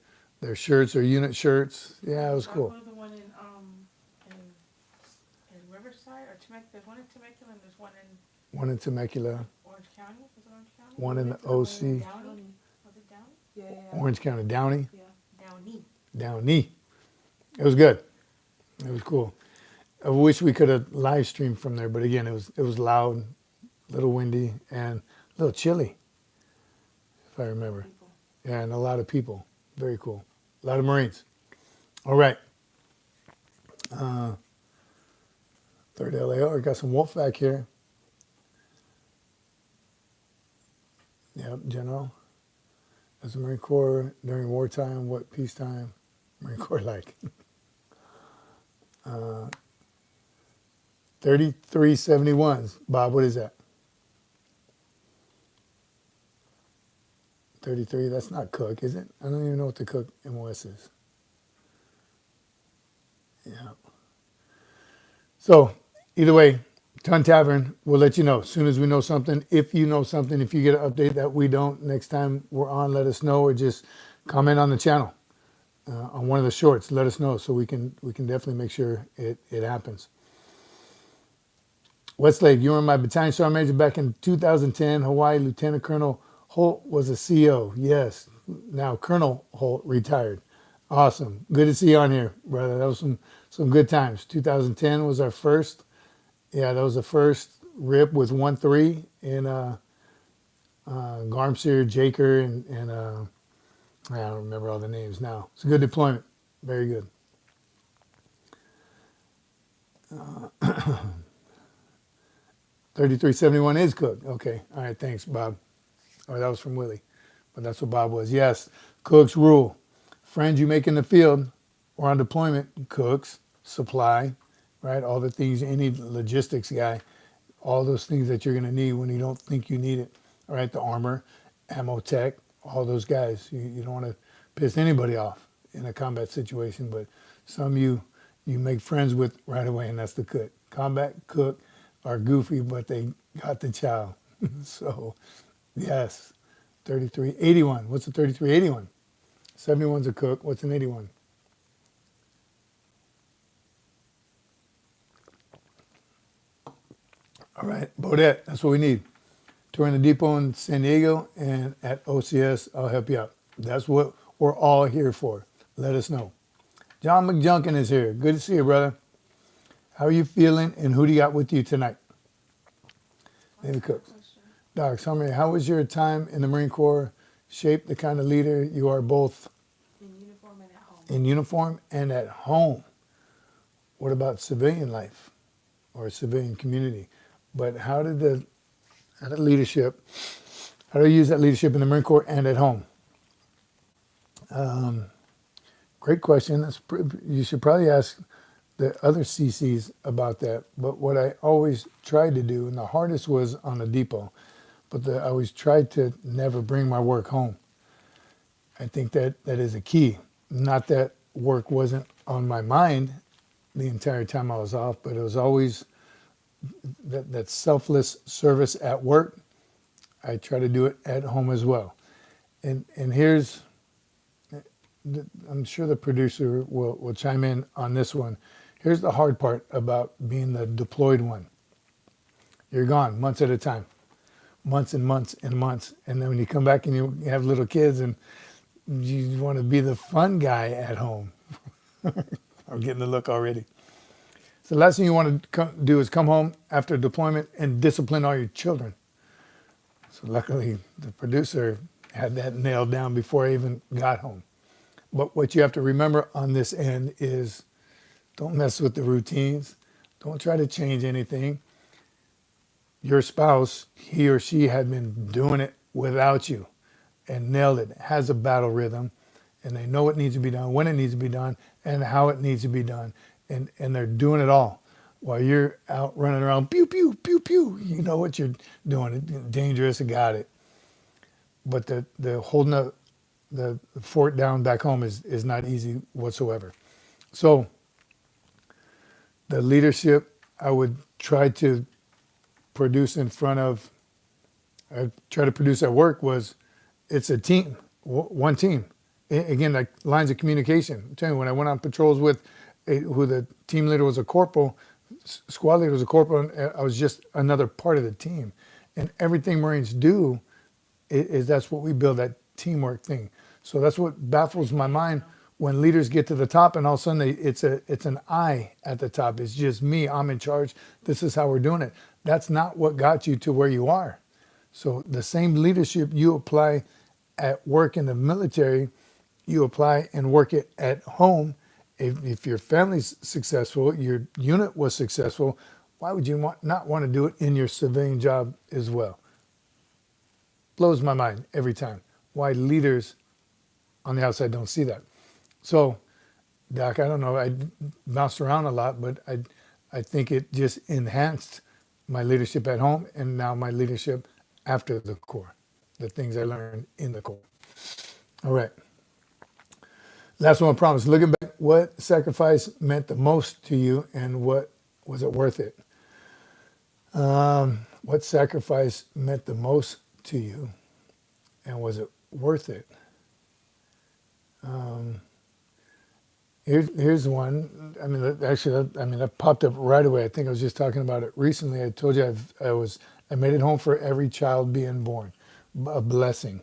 shirts, their unit shirts. Yeah, it was I'll cool. go to the one in Riverside or Temecula. There's one in Temecula and there's one in One in Temecula, Orange County. Was it Orange County? one in the Downey. OC, Was it Downey? Yeah, yeah, yeah. Orange County, Downey, Downey. Downey. It was good. It was cool. I wish we could have live streamed from there, but again, it was loud, a little windy, and a little chilly, if I remember. People. Yeah, and a lot of people. Very cool. A lot of Marines. All right. Third LAO. We got some Wolfpack here. Yep, General. As a Marine Corps during wartime, what peacetime Marine Corps like? 3371s. Bob, what is that? 33, that's not Cook, is it? I don't even know what the Cook MOS is. Yeah. So, either way, Tunst Tavern, we'll let you know as soon as we know something. If you know something, if you get an update that we don't, next time we're on, let us know, or just comment on the channel on one of the shorts. Let us know so we can definitely make sure it happens. Westlake, you were my battalion sergeant major back in 2010. Hawaii Lieutenant Colonel Holt was a CO. Yes. Now Colonel Holt retired. Awesome. Good to see you on here, brother. That was some good times. 2010 was our first. Yeah, that was the first RIP with 1-3 in Garmseer, Jaker, and I don't remember all the names now. It's a good deployment. Very good. 3371 is Cook. Okay. All right. Thanks, Bob. Oh, that was from Willie. But that's what Bob was. Yes. Cook's rule. Friends you make in the field or on deployment, cooks, supply, right? All the things, any logistics guy, all those things that you're going to need when you don't think you need it. All right. The armor, ammo tech, all those guys. You don't want to piss anybody off in a combat situation, but some you make friends with right away, and that's the cook. Combat cook are goofy, but they got the chow. So, yes, 3381. What's a 3381? 71's a cook. What's an 81? All right, Bodette, that's what we need. Touring the depot in San Diego and at OCS, I'll help you out. That's what we're all here for. Let us know. John McJunkin is here. Good to see you, brother. How are you feeling, and who do you got with you tonight? Maybe Cook. Doc, summary, how was your time in the Marine Corps? Shaped the kind of leader you are both In uniform and at home. in uniform and at home. What about civilian life or civilian community? But how did leadership, how do you use that leadership in the Marine Corps and at home? Great question. You should probably ask the other CCs about that. But what I always tried to do, and the hardest was on the depot, but I always tried to never bring my work home. I think that is a key. Not that work wasn't on my mind the entire time I was off, but it was always that selfless service at work, I try to do it at home as well. And here's, I'm sure the producer will chime in on this one. Here's the hard part about being the deployed one. You're gone months at a time, months and months and months. And then when you come back and you have little kids and you want to be the fun guy at home. I'm getting the look already. So the last thing you want to do is come home after deployment and discipline all your children. So luckily the producer had that nailed down before I even got home. But what you have to remember on this end is don't mess with the routines. Don't try to change anything. Your spouse, he or she had been doing it without you and nailed it, has a battle rhythm, and they know what needs to be done, when it needs to be done, and how it needs to be done. And they're doing it all while you're out running around, pew, pew, pew, pew. You know what you're doing. It's dangerous, I got it. But the holding the fort down back home is not easy whatsoever. So the leadership I would try to produce in front of, I try to produce at work was, it's a team, one team. Again, like lines of communication. I'm telling you, when I went on patrols with who the team leader was a corporal, squad leader was a corporal, and I was just another part of the team. And everything Marines do is that's what we build, that teamwork thing. So that's what baffles my mind when leaders get to the top and all of a sudden it's an I at the top. It's just me, I'm in charge. This is how we're doing it. That's not what got you to where you are. So the same leadership you apply at work in the military, you apply and work it at home. If your family's successful, your unit was successful, why would you not want to do it in your civilian job as well? Blows my mind every time why leaders on the outside don't see that. So, Doc, I don't know, I bounced around a lot, but I think it just enhanced my leadership at home and now my leadership after the Corps, the things I learned in the Corps. All right. Last one, I promise. Looking back, what sacrifice meant the most to you and what was it worth it? What sacrifice meant the most to you and was it worth it? Here's one. I mean, actually, that popped up right away. I think I was just talking about it recently. I told you I made it home for every child being born, a blessing.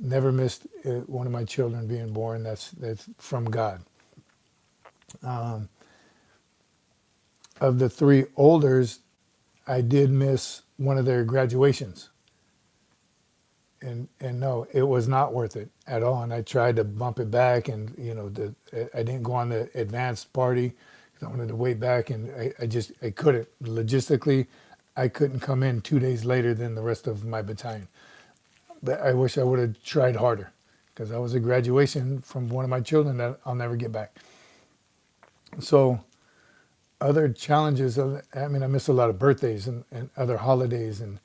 Never missed one of my children being born. That's from God. Of the three olders, I did miss one of their graduations. And no, it was not worth it at all. And I tried to bump it back, and I didn't go on the advanced party because I wanted to wait back, and I couldn't logistically. I couldn't come in 2 days later than the rest of my battalion. But I wish I would have tried harder because that was a graduation from one of my children that I'll never get back. So other challenges, I missed a lot of birthdays and other holidays and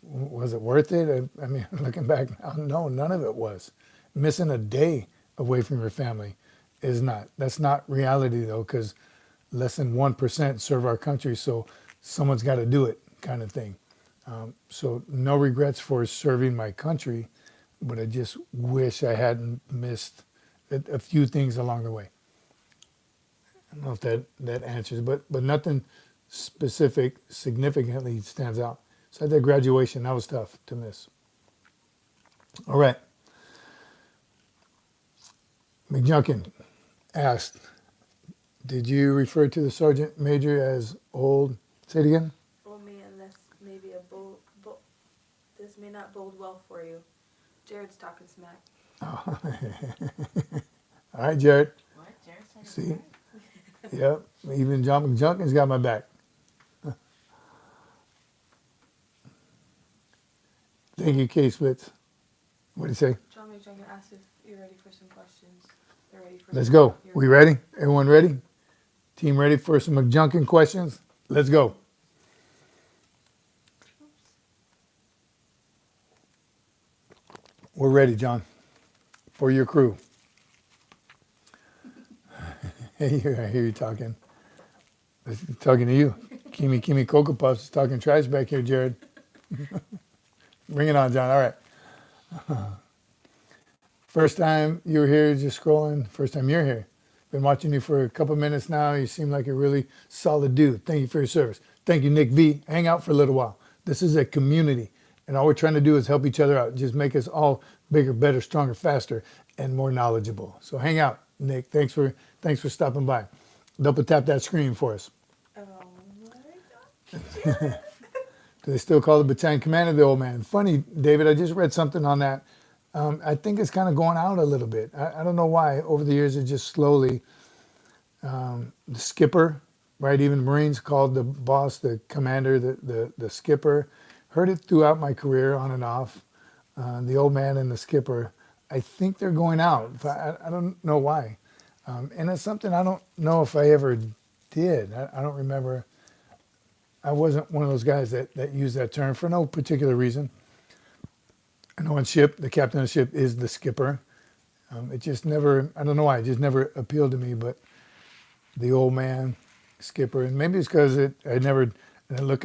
was it worth it? I mean, looking back now, no, none of it was. Missing a day away from your family is not. That's not reality though, because less than 1% serve our country, so someone's got to do it, kind of thing. So no regrets for serving my country, but I just wish I hadn't missed a few things along the way. I don't know if that answers, but nothing specific significantly stands out. So at that graduation, that was tough to miss. All right. McJunkin asked, did you refer to the sergeant major as old? Say it again. Old man, this may be this may not bode well for you. Jared's talking smack. Oh. All right, Jared. What? Jared's talking See? smack? Yep. Even John McJunkin's got my back. Thank you, K-Splits. What do you say? John McJunkin asked if you're ready for some questions. They're ready for Let's some- go. you're- We ready? Everyone ready? Team ready for some McJunkin questions? Let's go. We're ready, John, for your crew. I hear you talking. Talking to you. Kimi Cocoa Puffs is talking trash back here, Jared. Bring it on, John. All right. First time you were here, just scrolling. First time you're here. Been watching you for a couple minutes now. You seem like a really solid dude. Thank you for your service. Thank you, Nick V. Hang out for a little while. This is a community, and all we're trying to do is help each other out. Just make us all bigger, better, stronger, faster, and more knowledgeable. So hang out, Nick. Thanks for stopping by. Double tap that screen for us. Oh my God. Do they still call the battalion commander the old man? Funny, David, I just read something on that. I think it's kind of going out a little bit. I don't know why. Over the years, it just slowly, the skipper, right? Even Marines called the boss, the commander, the skipper. Heard it throughout my career, on and off. The old man and the skipper. I think they're going out. I don't know why. And it's something I don't know if I ever did. I don't remember. I wasn't one of those guys that used that term for no particular reason. I know on ship, the captain of the ship is the skipper. It just never, I don't know why, it just never appealed to me, but the old man, skipper, and maybe it's because I never look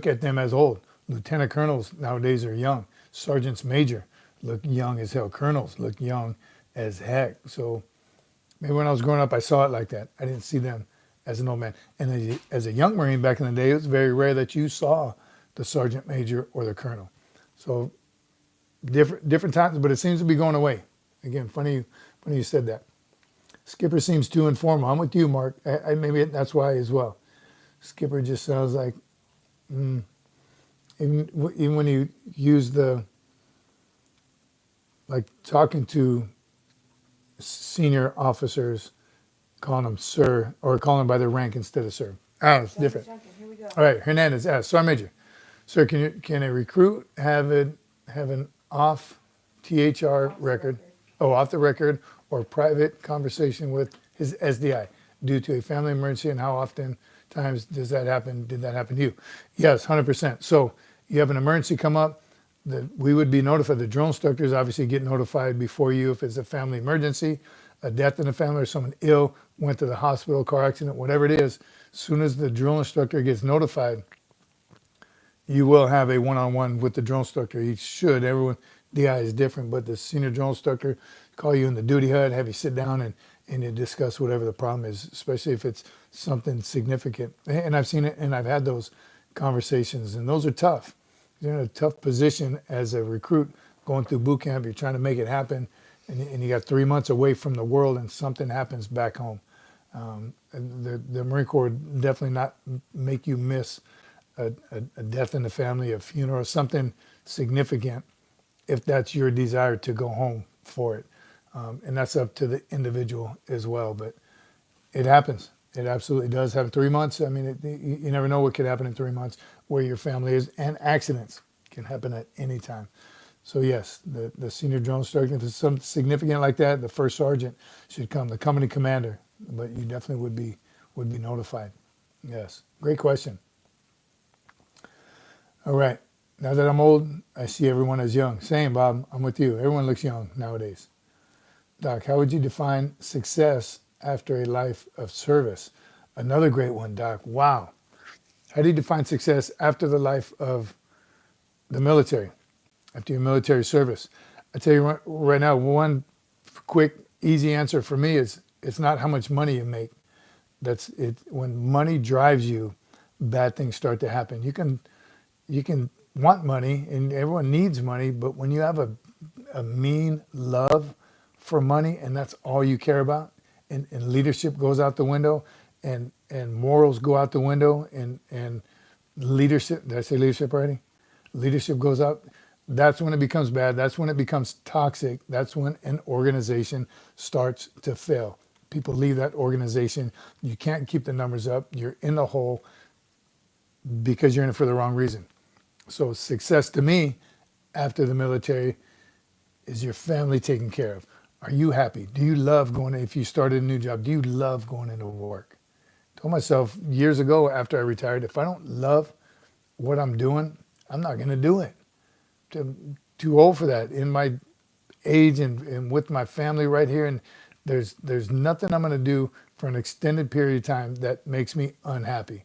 at them as old. Lieutenant colonels nowadays are young. Sergeants major look young as hell. Colonels look young as heck. So maybe when I was growing up, I saw it like that. I didn't see them as an old man. And as a young Marine back in the day, it was very rare that you saw the sergeant major or the colonel. So different times, but it seems to be going away. Again, funny you said that. Skipper seems too informal. I'm with you, Mark. Maybe that's why as well. Skipper just sounds like, even when you use like talking to senior officers, calling them sir, or calling them by their rank instead of sir. It's different. Here we go. All right, Hernandez asks, Sergeant Major, sir, can a recruit have an off THR record, off the record, or private conversation with his SDI due to a family emergency, and how often times does that happen? Did that happen to you? Yes, 100%. So you have an emergency come up, we would be notified. The drill instructors obviously get notified before you if it's a family emergency, a death in the family, or someone ill, went to the hospital, car accident, whatever it is. As soon as the drill instructor gets notified, you will have a one-on-one with the drill instructor. He should. Everyone, DI is different, but the senior drill instructor call you in the duty hut, have you sit down and you discuss whatever the problem is, especially if it's something significant. And I've seen it, and I've had those conversations, and those are tough. You're in a tough position as a recruit going through boot camp. You're trying to make it happen, and you got 3 months away from the world, and something happens back home. And the Marine Corps would definitely not make you miss a death in the family, a funeral, something significant, if that's your desire to go home for it. And that's up to the individual as well. But it happens. It absolutely does happen. 3 months, I mean, you never know what could happen in 3 months, where your family is, and accidents can happen at any time. So yes, the senior drone instructor, if it's something significant like that, the first sergeant should come, the company commander, but you definitely would be notified. Yes, great question. All right, now that I'm old, I see everyone as young. Same, Bob, I'm with you. Everyone looks young nowadays. Doc, how would you define success after a life of service? Another great one, Doc. Wow. How do you define success after the life of the military, after your military service? I tell you right now, one quick, easy answer for me is it's not how much money you make. That's it. When money drives you, bad things start to happen. You can want money, and everyone needs money, but when you have a mean love for money, and that's all you care about, and leadership goes out the window, and morals go out the window, and leadership, did I say leadership already? Leadership goes out. That's when it becomes bad. That's when it becomes toxic. That's when an organization starts to fail. People leave that organization. You can't keep the numbers up. You're in the hole because you're in it for the wrong reason. So success to me after the military is your family taken care of. Are you happy? Do you love going, if you started a new job, do you love going into work? I told myself years ago after I retired, if I don't love what I'm doing, I'm not going to do it. I'm too old for that. In my age and with my family right here in There's nothing I'm going to do for an extended period of time that makes me unhappy.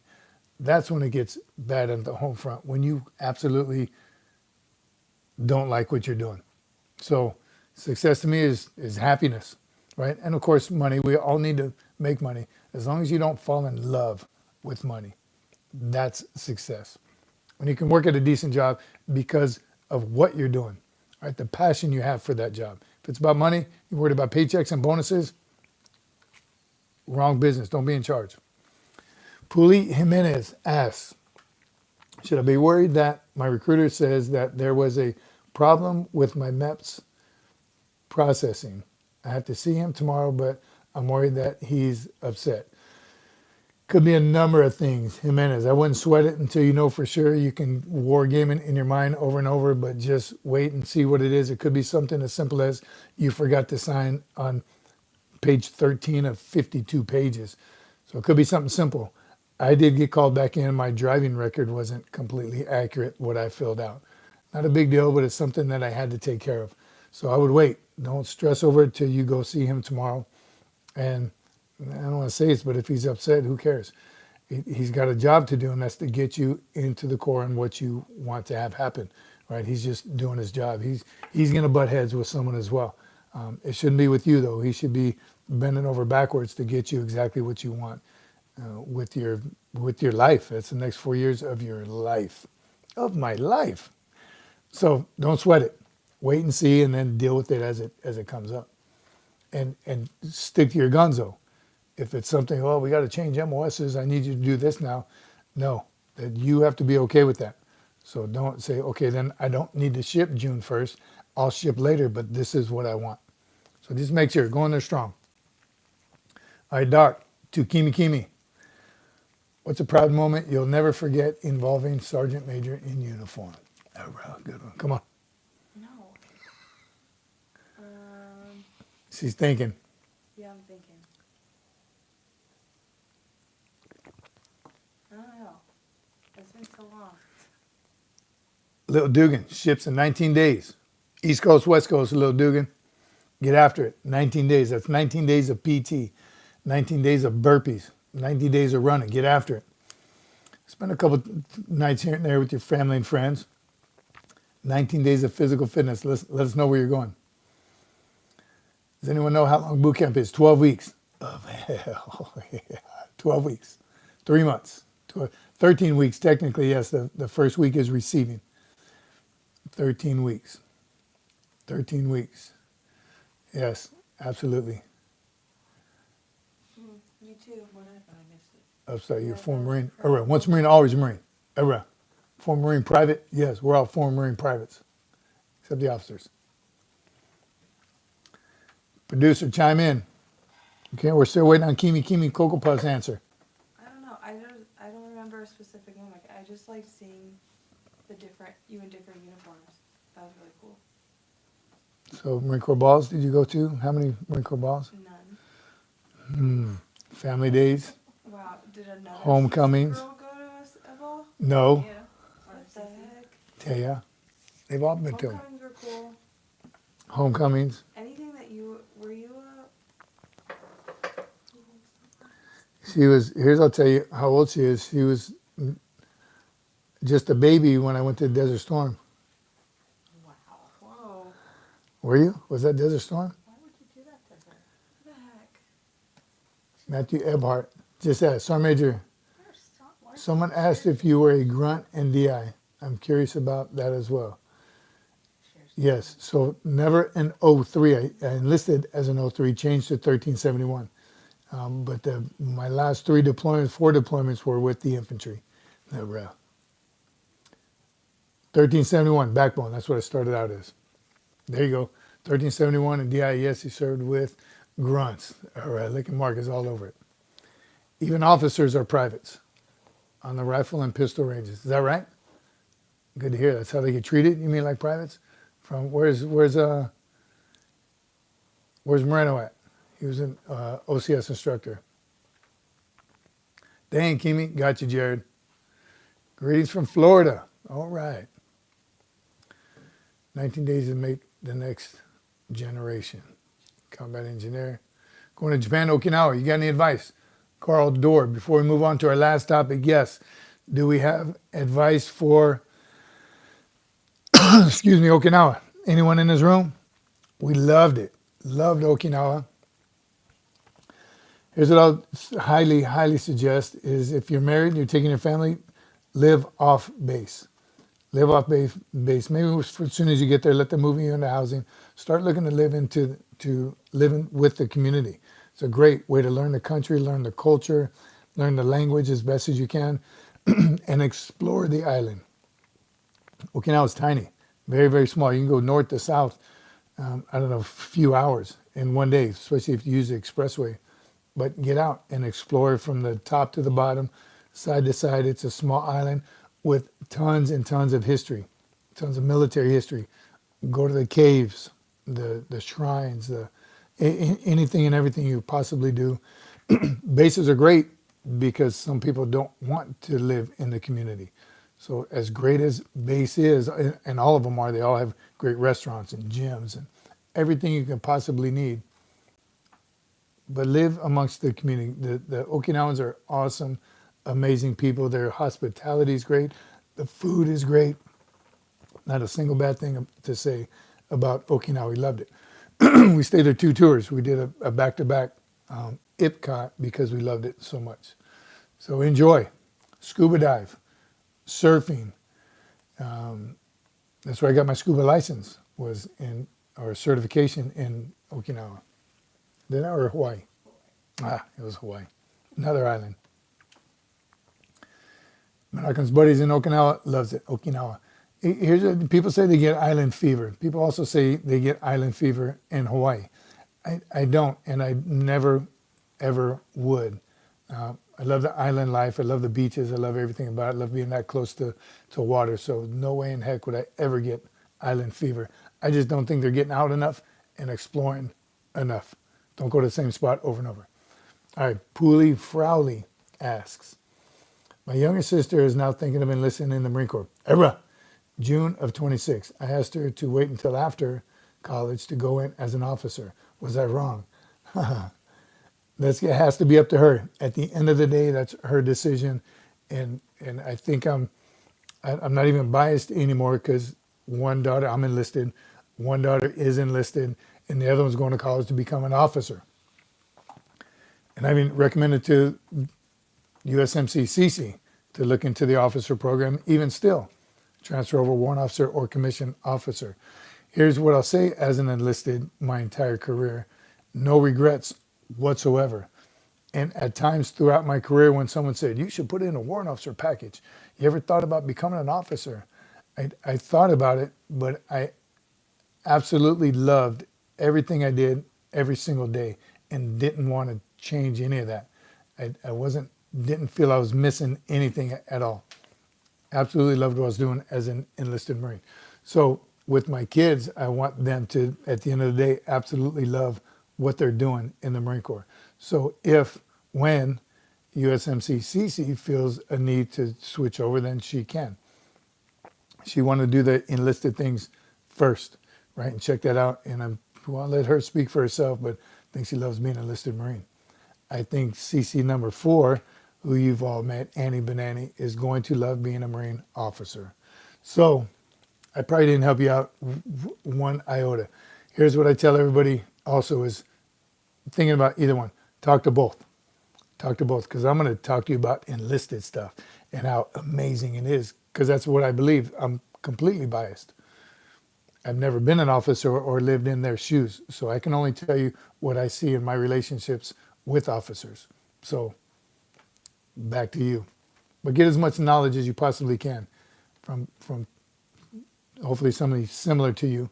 That's when it gets bad on the home front, when you absolutely don't like what you're doing. So success to me is happiness, right? And of course, money. We all need to make money. As long as you don't fall in love with money, that's success. When you can work at a decent job because of what you're doing, right? The passion you have for that job. If it's about money, you're worried about paychecks and bonuses, wrong business. Don't be in charge. Poolee Jimenez asks, should I be worried that my recruiter says that there was a problem with my MEPS processing? I have to see him tomorrow, but I'm worried that he's upset. Could be a number of things, Jimenez. I wouldn't sweat it until you know for sure. You can war game it in your mind over and over, but just wait and see what it is. It could be something as simple as you forgot to sign on page 13 of 52 pages. So it could be something simple. I did get called back in. My driving record wasn't completely accurate, what I filled out. Not a big deal, but it's something that I had to take care of. So I would wait. Don't stress over it till you go see him tomorrow. And I don't want to say this, but if he's upset, who cares? He's got a job to do, and that's to get you into the core and what you want to have happen, right? He's just doing his job. He's going to butt heads with someone as well. It shouldn't be with you, though. He should be bending over backwards to get you exactly what you want with your life. That's the next 4 years of your life, of my life. So don't sweat it. Wait and see, and then deal with it as it comes up, and stick to your guns, though. If it's something, oh, we got to change MOSs, I need you to do this now. No, that you have to be okay with that. So don't say, okay, then I don't need to ship June 1st. I'll ship later, but this is what I want. So just make sure, go in there strong. All right, Doc, to Kimi. What's a proud moment you'll never forget involving Sergeant Major in uniform? Oh, bro, good one. Come on. No. She's thinking. Yeah, I'm thinking. I don't know. It's been so long. Little Dugan ships in 19 days. East Coast, West Coast, Little Dugan. Get after it. 19 days. That's 19 days of PT. 19 days of burpees. 90 days of running. Get after it. Spend a couple nights here and there with your family and friends. 19 days of physical fitness. Let us know where you're going. Does anyone know how long boot camp is? 12 weeks. Of hell. Yeah. 12 weeks. 3 months. 13 weeks, technically, yes. The first week is receiving. 13 weeks. 13 weeks. Yes, absolutely. Me too. What happened? I missed it. I'm sorry, you're a Yeah, former that's Marine. correct. Once a Marine, always a Marine. Former Marine private? Yes, we're all former Marine privates, except the officers. Producer, chime in. Okay, we're still waiting on Kimi Cocoa Puff's answer. I don't know. I don't remember a specific moment. I just like seeing you in different uniforms. That was really cool. So Marine Corps balls, did you go to? How many Marine Corps balls? None. Family days? Wow. Did another Homecomings? girl go to a ball? No. Yeah. What the heck? Yeah, yeah. They've all been to them. Homecomings were cool. Homecomings. Anything that were you She was, I'll tell you how old she is. She was just a baby when I went to Desert Storm. Wow. Whoa. Were you? Was that Desert Storm? Why would you do that to her? What the heck? Matthew Ebhart. Just asked. Sergeant Major, Why is someone she asked scared? if you were a grunt NDI. I'm curious about that as well. Shares. Yes. So never an 03. I enlisted as an 03, changed to 1371. But my last 4 deployments were with the infantry. Never. 1371, backbone. That's what I started out as. There you go. 1371 and DIS, he served with grunts. All right, Lincoln Mark is all over it. Even officers are privates on the rifle and pistol ranges. Is that right? Good to hear. That's how they get treated? You mean like privates? From where's Moreno at? He was an OCS instructor. Dang, Kimi. Got you, Jared. Greetings from Florida. All right. 19 days to make the next generation. Combat engineer. Going to Japan, Okinawa. You got any advice? Carl Dorr. Before we move on to our last topic, yes. Do we have advice for, excuse me, Okinawa? Anyone in this room? We loved it. Loved Okinawa. Here's what I'll highly, highly suggest is if you're married and you're taking your family, live off base. Live off base. Maybe as soon as you get there, let them move you into housing. Start looking to live to living with the community. It's a great way to learn the country, learn the culture, learn the language as best as you can, and explore the island. Okinawa is tiny, very, very small. You can go north to south, I don't know, a few hours in one day, especially if you use the expressway. But get out and explore from the top to the bottom, side to side. It's a small island with tons and tons of history, tons of military history. Go to the caves, the shrines, anything and everything you possibly do. Bases are great because some people don't want to live in the community. So as great as base is, and all of them are, they all have great restaurants and gyms and everything you can possibly need. But live amongst the community. The Okinawans are awesome, amazing people. Their hospitality is great. The food is great. Not a single bad thing to say about Okinawa. We loved it. We stayed there 2 tours. We did a back-to-back IPCOT because we loved it so much. So enjoy. Scuba dive, surfing. That's where I got my scuba license, was in, or certification in Okinawa. Did I, or Hawaii? It was Hawaii. Another island. Menacem's buddies in Okinawa loves it. Okinawa. People say they get island fever. People also say they get island fever in Hawaii. I don't, and I never, ever would. I love the island life. I love the beaches. I love everything about it. I love being that close to water. So no way in heck would I ever get island fever. I just don't think they're getting out enough and exploring enough. Don't go to the same spot over and over. All right, Poolee Frowley asks, my younger sister is now thinking of enlisting in the Marine Corps. June of 26. I asked her to wait until after college to go in as an officer. Was I wrong? It has to be up to her. At the end of the day, that's her decision. And I think I'm not even biased anymore because one daughter, I'm enlisted, one daughter is enlisted, and the other one's going to college to become an officer. And I've been recommended to USMC Cece to look into the officer program, even still, transfer over warrant officer or commissioned officer. Here's what I'll say as an enlisted my entire career, no regrets whatsoever. And at times throughout my career when someone said, you should put in a warrant officer package, you ever thought about becoming an officer? I thought about it, but I absolutely loved everything I did every single day and didn't want to change any of that. I didn't feel I was missing anything at all. Absolutely loved what I was doing as an enlisted Marine. So with my kids, I want them to, at the end of the day, absolutely love what they're doing in the Marine Corps. So when USMC Cece feels a need to switch over, then she can. She wanted to do the enlisted things first, right? And check that out. And I want to let her speak for herself, but I think she loves being an enlisted Marine. I think CC number 4, who you've all met, Annie Benani, is going to love being a Marine officer. So I probably didn't help you out one iota. Here's what I tell everybody also is thinking about either one. Talk to both. Talk to both, because I'm going to talk to you about enlisted stuff and how amazing it is, because that's what I believe. I'm completely biased. I've never been an officer or lived in their shoes, so I can only tell you what I see in my relationships with officers. So back to you. But get as much knowledge as you possibly can from hopefully somebody similar to you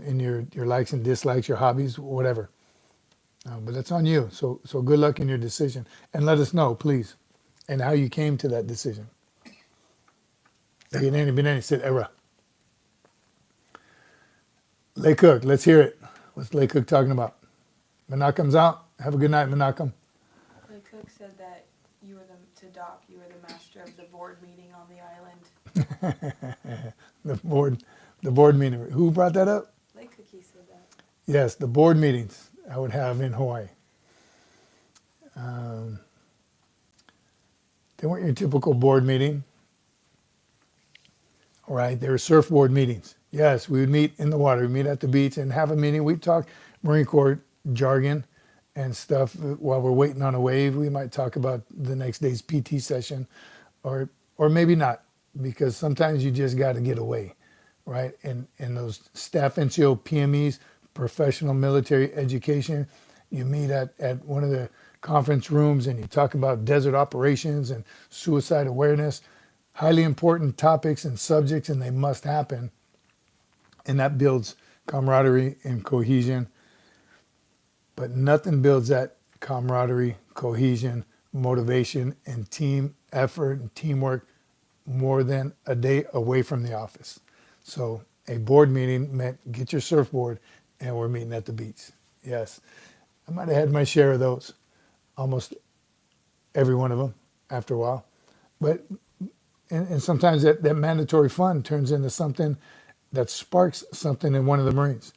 in your likes and dislikes, your hobbies, whatever. But that's on you. So good luck in your decision. And let us know, please, and how you came to that decision. Benani said, era. Lay Cook, let's hear it. What's Lay Cook talking about? Menacem's out. Have a good night, Menachem. Lay Cook said that you were to Doc, you were the master of the board meeting on the island. the board meeting. Who brought that up? Lay Cookie said that. Yes, the board meetings I would have in Hawaii. They weren't your typical board meeting. All right, they were surfboard meetings. Yes, we would meet in the water, we'd meet at the beach and have a meeting. We'd talk Marine Corps jargon and stuff while we're waiting on a wave. We might talk about the next day's PT session, or maybe not, because sometimes you just got to get away, right? And those staff NCO PMEs, professional military education, you meet at one of the conference rooms and you talk about desert operations and suicide awareness, highly important topics and subjects, and they must happen. And that builds camaraderie and cohesion. But nothing builds that camaraderie, cohesion, motivation, and team effort and teamwork more than a day away from the office. So a board meeting meant get your surfboard and we're meeting at the beach. Yes, I might have had my share of those, almost every one of them after a while. But and sometimes that mandatory fun turns into something that sparks something in one of the Marines.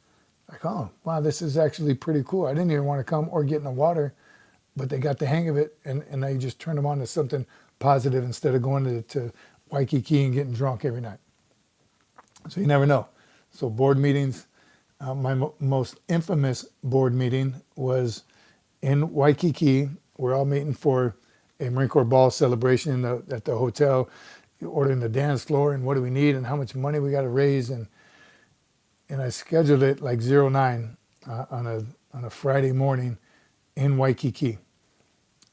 Like, oh, wow, this is actually pretty cool. I didn't even want to come or get in the water, but they got the hang of it, and now you just turn them on to something positive instead of going to Waikiki and getting drunk every night. So you never know. So board meetings, my most infamous board meeting was in Waikiki. We're all meeting for a Marine Corps ball celebration at the hotel, ordering the dance floor and what do we need and how much money we got to raise. And I scheduled it like 09 on a Friday morning in Waikiki,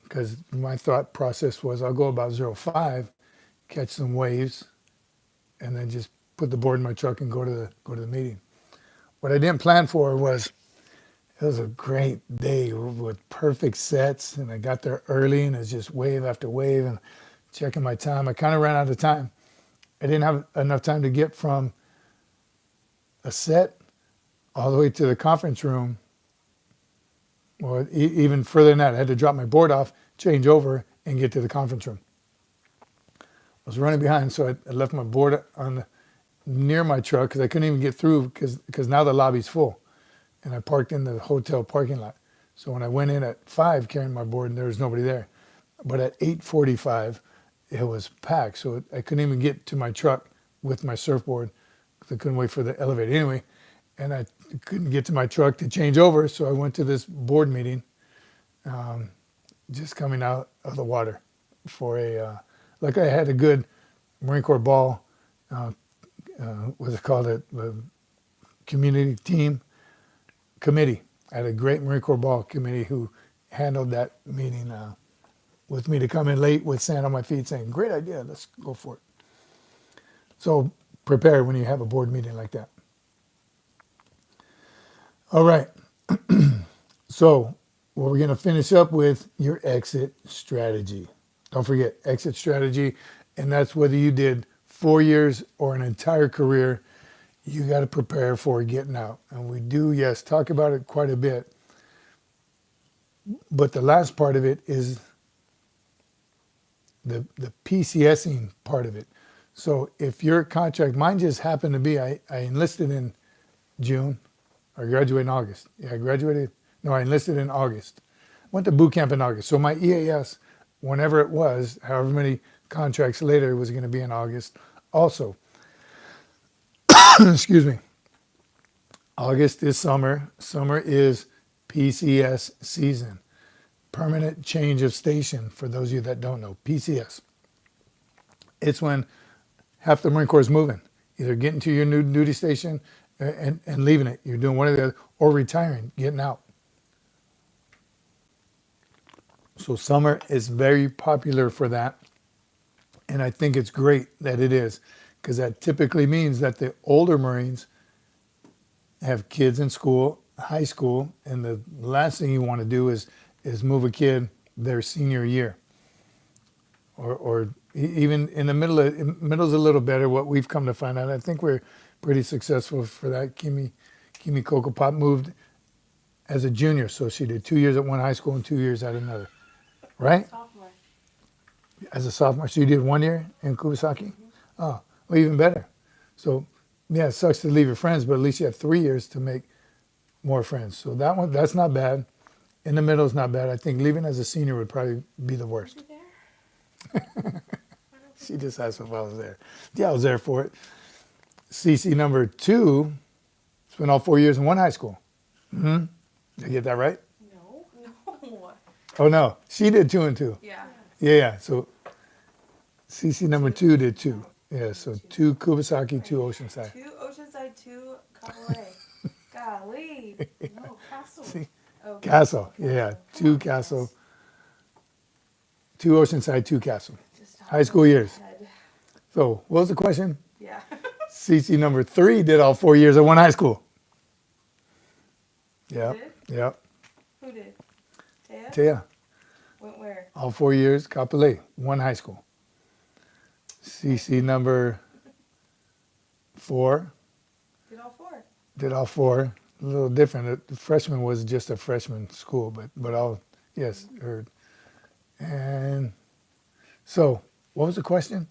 because my thought process was I'll go about 05, catch some waves, and then just put the board in my truck and go to the meeting. What I didn't plan for was it was a great day with perfect sets, and I got there early and it was just wave after wave and checking my time. I kind of ran out of time. I didn't have enough time to get from a set all the way to the conference room, or even further than that. I had to drop my board off, change over, and get to the conference room. I was running behind, so I left my board near my truck because I couldn't even get through because now the lobby's full, and I parked in the hotel parking lot. So when I went in at 5 carrying my board, and there was nobody there. But at 8:45, it was packed, so I couldn't even get to my truck with my surfboard because I couldn't wait for the elevator. Anyway, and I couldn't get to my truck to change over, so I went to this board meeting, just coming out of the water for like I had a good Marine Corps ball, what's it called, a community team committee. I had a great Marine Corps ball committee who handled that meeting with me to come in late with sand on my feet saying, great idea, let's go for it. So prepare when you have a board meeting like that. All right. So what we're going to finish up with your exit strategy. Don't forget exit strategy. And that's whether you did 4 years or an entire career, you got to prepare for getting out. And we do, yes, talk about it quite a bit. But the last part of it is the PCSing part of it. So if your contract, mine just happened to be, I enlisted in June. I graduated in August. Yeah, I enlisted in August. Went to boot camp in August. So my EAS, whenever it was, however many contracts later, was going to be in August also. Excuse me. August is summer. Summer is PCS season. Permanent change of station, for those of you that don't know. PCS. It's when half the Marine Corps is moving, either getting to your new duty station and leaving it. You're doing one or the other, or retiring, getting out. So summer is very popular for that. And I think it's great that it is, because that typically means that the older Marines have kids in school, high school, and the last thing you want to do is move a kid their senior year. Or even in the middle's a little better, what we've come to find out. I think we're pretty successful for that. Kimi Coco Pop moved as a junior, so she did 2 years at one high school and 2 years at another, right? Sophomore. As a sophomore, so you did 1 year in Kubasaki? Mm-hmm. Oh, well, even better. So, yeah, it sucks to leave your friends, but at least you have 3 years to make more friends. So that's not bad. In the middle is not bad. I think leaving as a senior would probably be the Was worst. you there? I don't She think just asked if I was there. Yeah, I was there for it. CC number 2 spent all 4 years in one high school. Did I get that right? No. No. Oh, no. She did 2 and 2. Yeah. Yeah. So CC number 2 did 2. Yeah, so 2 Kubasaki, 2 Oceanside. 2 Oceanside, 2 Kapolei. Golly. No, Castle. See? Oh, Castle. Yeah, 2 Castle. 2 Oceanside, 2 Castle. Just High school years. head. So what was the question? Yeah. CC number 3 did all 4 years at one high school. Yep. did? Yep. Who did? Taya? Taya. Went where? All 4 years, Kapolei, one high school. CC number 4 Did all 4. did all 4. A little different. The freshman was just a freshman school, but all, yes, heard. And so, what was the question?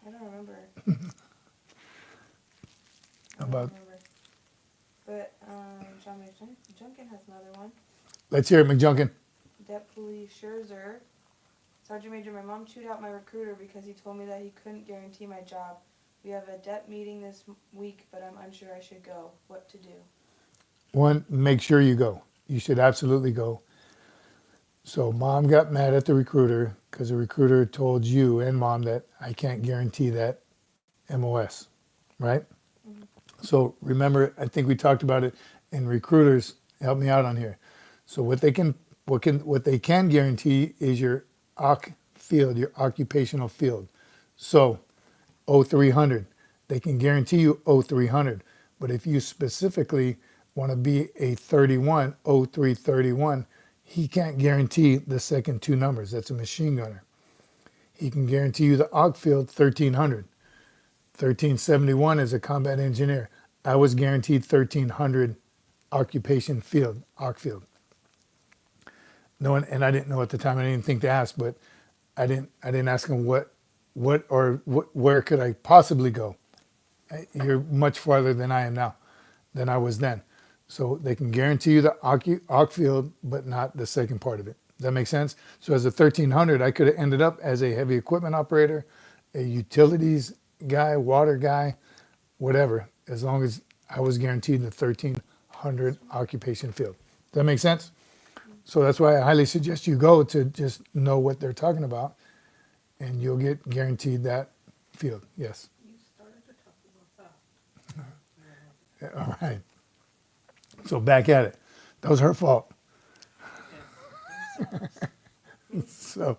I don't remember. About, remember. But John Junkin has another one. let's hear it, McJunkin. Dep Police Scherzer. Sergeant Major, my mom chewed out my recruiter because he told me that he couldn't guarantee my job. We have a DEP meeting this week, but I'm unsure I should go. What to do? 1, make sure you go. You should absolutely go. So mom got mad at the recruiter because the recruiter told you and mom that I can't guarantee that MOS, right? So remember, I think we talked about it in recruiters. Help me out on here. So what they can guarantee is your OC field, your occupational field. So 0300, they can guarantee you 0300. But if you specifically want to be a 31, 0331, he can't guarantee the second 2 numbers. That's a machine gunner. He can guarantee you the OC field 1300. 1371 is a combat engineer. I was guaranteed 1300 occupation field, OC field. No one, and I didn't know at the time. I didn't think to ask, but I didn't ask him where could I possibly go. You're much farther than I am now, than I was then. So they can guarantee you the OC field, but not the second part of it. Does that make sense? So as a 1300, I could have ended up as a heavy equipment operator, a utilities guy, water guy, whatever, as long as I was guaranteed the 1300 occupation field. Does that make sense? So that's why I highly suggest you go to just know what they're talking about, and you'll get guaranteed that field. Yes. You started to talk about that. All right. So back at it. That was her fault. So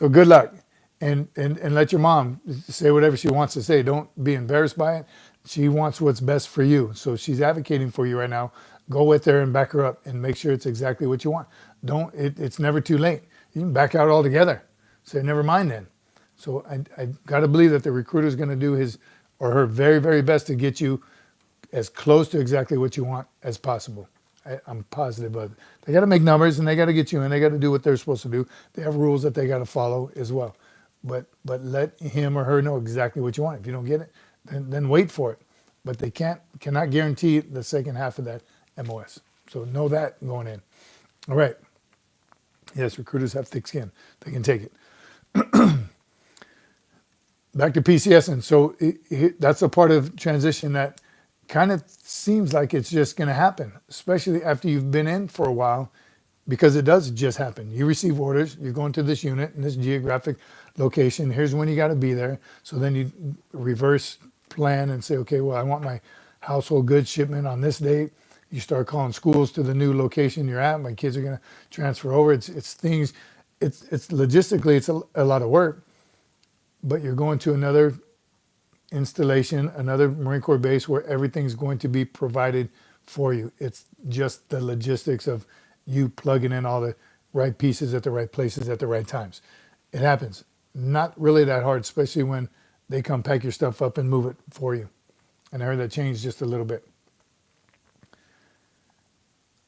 good luck, and let your mom say whatever she wants to say. Don't be embarrassed by it. She wants what's best for you, so she's advocating for you right now. Go with her and back her up, and make sure it's exactly what you want. It's never too late. You can back out altogether. Say never mind then. So I got to believe that the recruiter is going to do his or her very, very best to get you as close to exactly what you want as possible. I'm positive of it. They got to make numbers, and they got to get you in. They got to do what they're supposed to do. They have rules that they got to follow as well. But let him or her know exactly what you want. If you don't get it, then wait for it. But they cannot guarantee the second half of that MOS. So know that going in. All right. Yes, recruiters have thick skin. They can take it. Back to PCS. And so that's a part of transition that kind of seems like it's just going to happen, especially after you've been in for a while, because it does just happen. You receive orders, you're going to this unit in this geographic location. Here's when you got to be there. So then you reverse plan and say, okay, well, I want my household goods shipment on this date. You start calling schools to the new location you're at. My kids are going to transfer over. It's things, it's logistically, it's a lot of work, but you're going to another installation, another Marine Corps base where everything's going to be provided for you. It's just the logistics of you plugging in all the right pieces at the right places at the right times. It happens. Not really that hard, especially when they come pack your stuff up and move it for you. And I heard that changed just a little bit.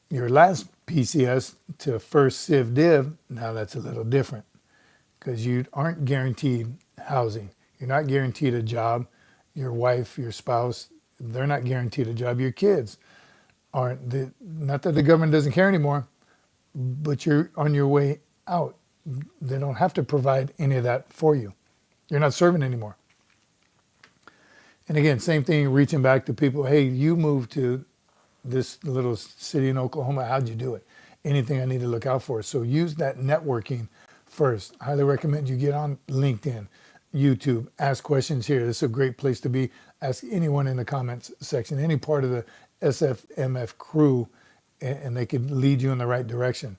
Your last PCS to first Civ Div, now that's a little different because you aren't guaranteed housing. You're not guaranteed a job. Your wife, your spouse, they're not guaranteed a job. Your kids aren't. Not that the government doesn't care anymore, but you're on your way out. They don't have to provide any of that for you. You're not serving anymore. And again, same thing, reaching back to people. Hey, you moved to this little city in Oklahoma. How'd you do it? Anything I need to look out for? So use that networking first. I highly recommend you get on LinkedIn, YouTube, ask questions here. This is a great place to be. Ask anyone in the comments section, any part of the SFMF crew, and they can lead you in the right direction.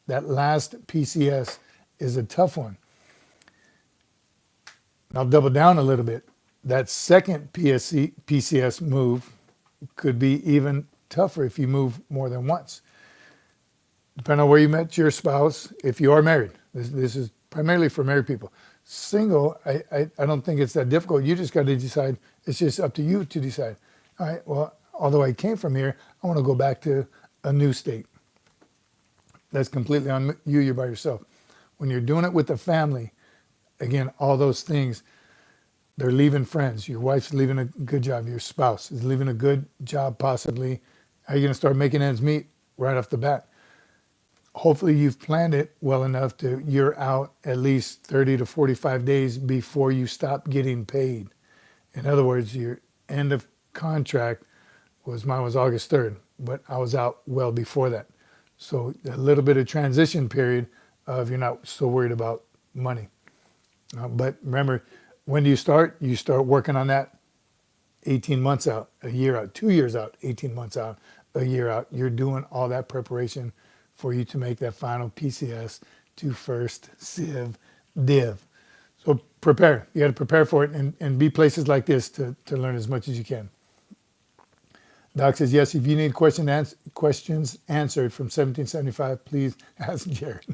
That last PCS is a tough one. I'll double down a little bit. That second PCS move could be even tougher if you move more than once. Depending on where you met your spouse, if you are married, this is primarily for married people. Single, I don't think it's that difficult. You just got to decide. It's just up to you to decide. All right, well, although I came from here, I want to go back to a new state. That's completely on you. You're by yourself. When you're doing it with the family, again, all those things, they're leaving friends. Your wife's leaving a good job. Your spouse is leaving a good job, possibly. How are you going to start making ends meet right off the bat? Hopefully you've planned it well enough to you're out at least 30 to 45 days before you stop getting paid. In other words, your end of contract mine was August 3rd, but I was out well before that. So a little bit of transition period of you're not so worried about money. But remember, when do you start? You start working on that 18 months out, a year out, 2 years out, 18 months out, a year out. You're doing all that preparation for you to make that final PCS to first Civ Div. So prepare. You got to prepare for it and be places like this to learn as much as you can. Doc says, yes, if you need questions answered from 1775, please ask Jared.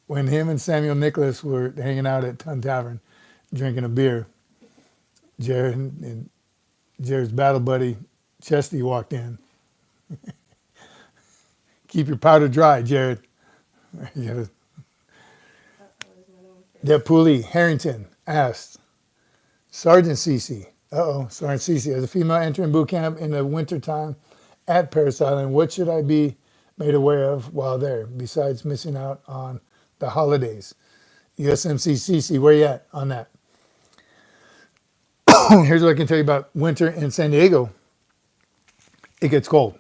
When him and Samuel Nicholas were hanging out at Tunst Tavern, drinking a beer, Jared's battle buddy, Chesty, walked in. Keep your powder dry, Jared. That Poolee, Harrington, asked, Sergeant Cece, Sergeant Cece, as a female entering boot camp in the wintertime at Parris Island, what should I be made aware of while there, besides missing out on the holidays? USMC Cece, where you at on that? Here's what I can tell you about winter in San Diego. It gets cold.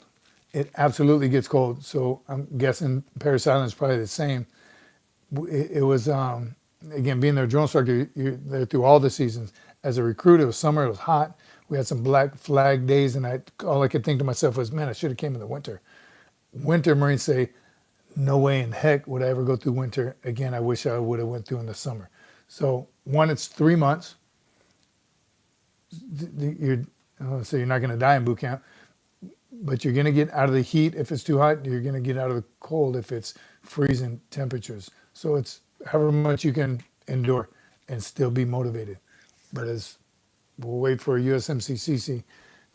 It absolutely gets cold. So I'm guessing Parris Island is probably the same. It was, again, being their drone instructor, you're there through all the seasons. As a recruit, it was summer, it was hot. We had some black flag days, and all I could think to myself was, man, I should have came in the winter. Winter Marines say, no way in heck would I ever go through winter again. I wish I would have went through in the summer. So one, it's 3 months. You're not going to die in boot camp, but you're going to get out of the heat if it's too hot. You're going to get out of the cold if it's freezing temperatures. So it's however much you can endure and still be motivated. But we'll wait for USMC Cece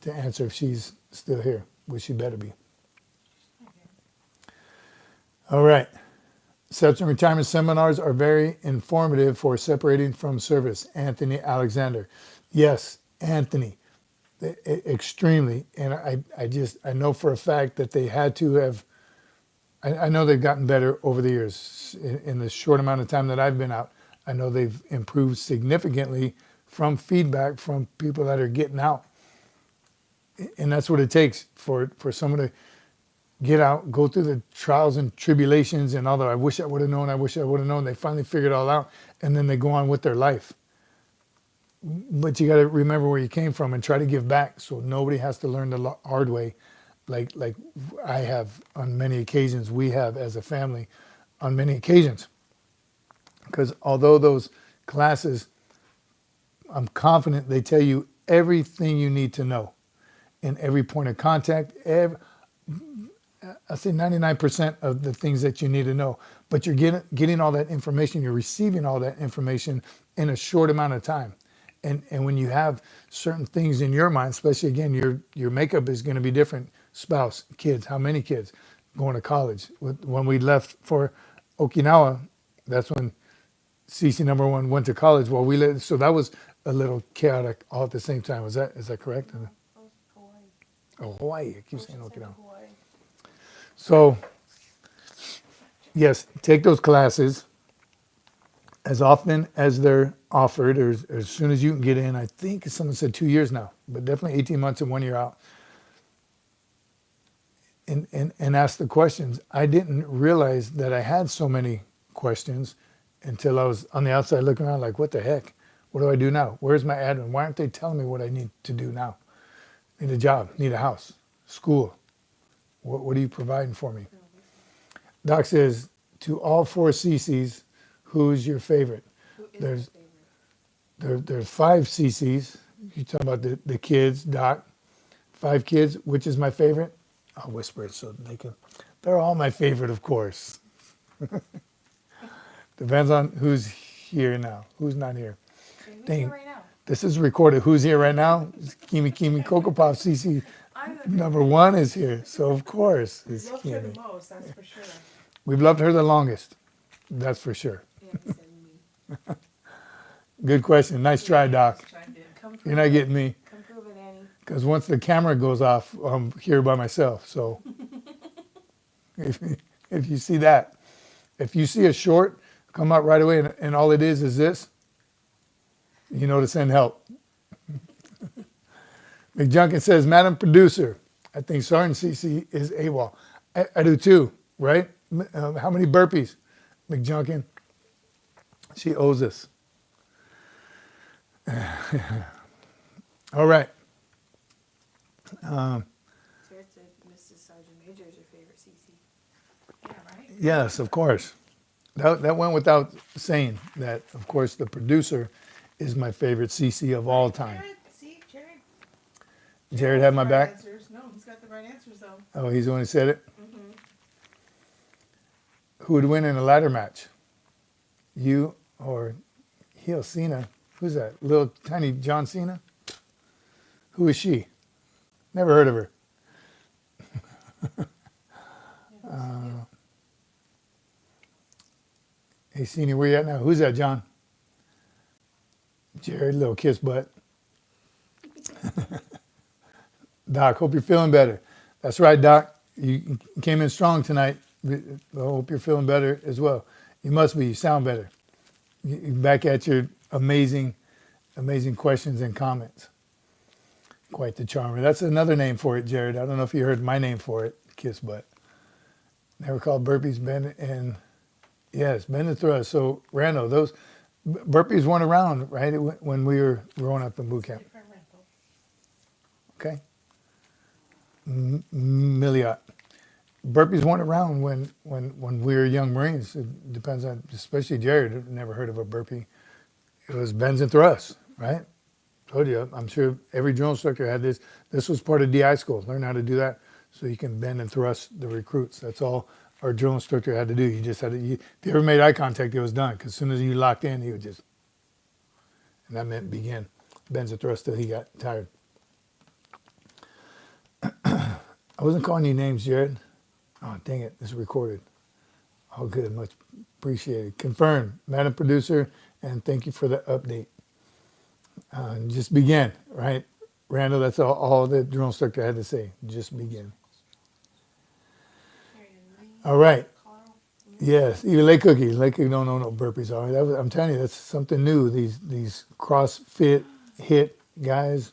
to answer if she's still here, which she better be. All right. Seps and retirement seminars are very informative for separating from service. Anthony Alexander. Yes, Anthony. Extremely. And I know for a fact that they had to have, I know they've gotten better over the years. In the short amount of time that I've been out, I know they've improved significantly from feedback from people that are getting out. And that's what it takes for someone to get out, go through the trials and tribulations and all that. I wish I would have known. They finally figured it all out, and then they go on with their life. But you got to remember where you came from and try to give back, so nobody has to learn the hard way, like I have on many occasions. We have as a family on many occasions. Because although those classes, I'm confident they tell you everything you need to know in every point of contact. I say 99% of the things that you need to know, but you're getting all that information, you're receiving all that information in a short amount of time. And when you have certain things in your mind, especially again, your makeup is going to be different. Spouse, kids, how many kids going to college? When we left for Okinawa, that's when CC number one went to college while we lived. So that was a little chaotic all at the same time. Is that correct? Hawaii. Oh, Hawaii. I keep saying Okinawa. Hawaii. So, yes, take those classes as often as they're offered, or as soon as you can get in. I think someone said 2 years now, but definitely 18 months and 1 year out. And ask the questions. I didn't realize that I had so many questions until I was on the outside looking around like, what the heck? What do I do now? Where's my admin? Why aren't they telling me what I need to do now? Need a job, need a house, school. What are you providing for me? Doc says, to all 4 CCs, who's your favorite? Who is There's 5 CCs. You talk about the kids, Doc. 5 kids, which is my favorite? I'll whisper it so they can. They're all my favorite, of course. Depends on who's here now, who's not here. who's Dang. here right now? This is recorded. Who's here right now? Kimi Cocoa Pop CC I'm the number 1 is here. So of course it's loved her Kimi. the most, that's for sure. We've loved her the longest. That's for sure. Yeah, he said me. Good question. Nice try, Doc. Come You're prove not it. getting me Come prove it, Annie. because once the camera goes off, I'm here by myself. So if you see that, if you see a short come out right away and all it is this, you know to send help. McJunkin says, Madam Producer, I think Sergeant CC is AWOL. I do too, right? How many burpees? McJunkin, she owes us. All right. Jared said Mrs. Sergeant Major is your favorite CC. Yeah, right? Yes, of course. That went without saying that, of course, the producer is my favorite CC of all time. Jared, see, Jared. Jared had my Right back. answers. No, he's got the right answers though. Oh, he's the one who said it. Mm-hmm. Who would win in a ladder match? You or Heel Cena? Who's that? Little tiny John Cena? Who is she? Never heard of her. Hey, Cena, where you at now? Who's that, John? Jared, little kiss butt. Doc, hope you're feeling better. That's right, Doc. You came in strong tonight. I hope you're feeling better as well. You must be. You sound better. You're back at your amazing questions and comments. Quite the charmer. That's another name for it, Jared. I don't know if you heard my name for it, kiss butt. Never called burpees, bend and yes, bend and thrust. So Randall, those burpees weren't around, right? When we were growing up in boot camp. Okay. Milliot. Burpees weren't around when we were young Marines. It depends on, especially Jared, never heard of a burpee. It was bends and thrusts, right? Told you, I'm sure every drill instructor had this. This was part of DI school. Learn how to do that so you can bend and thrust the recruits. That's all our drill instructor had to do. You just had to, if you ever made eye contact, it was done. Because as soon as you locked in, he would just, and that meant begin. Bends and thrusts till he got tired. I wasn't calling you names, Jared. Oh, dang it, it's recorded. All good, much appreciated. Confirmed, Madam Producer, and thank you for the update. Just begin, right? Randall, that's all the drill instructor had to say. Just begin. All right. Yes, even Lake Cookie don't know no burpees. All right, I'm telling you, that's something new. These CrossFit hit guys.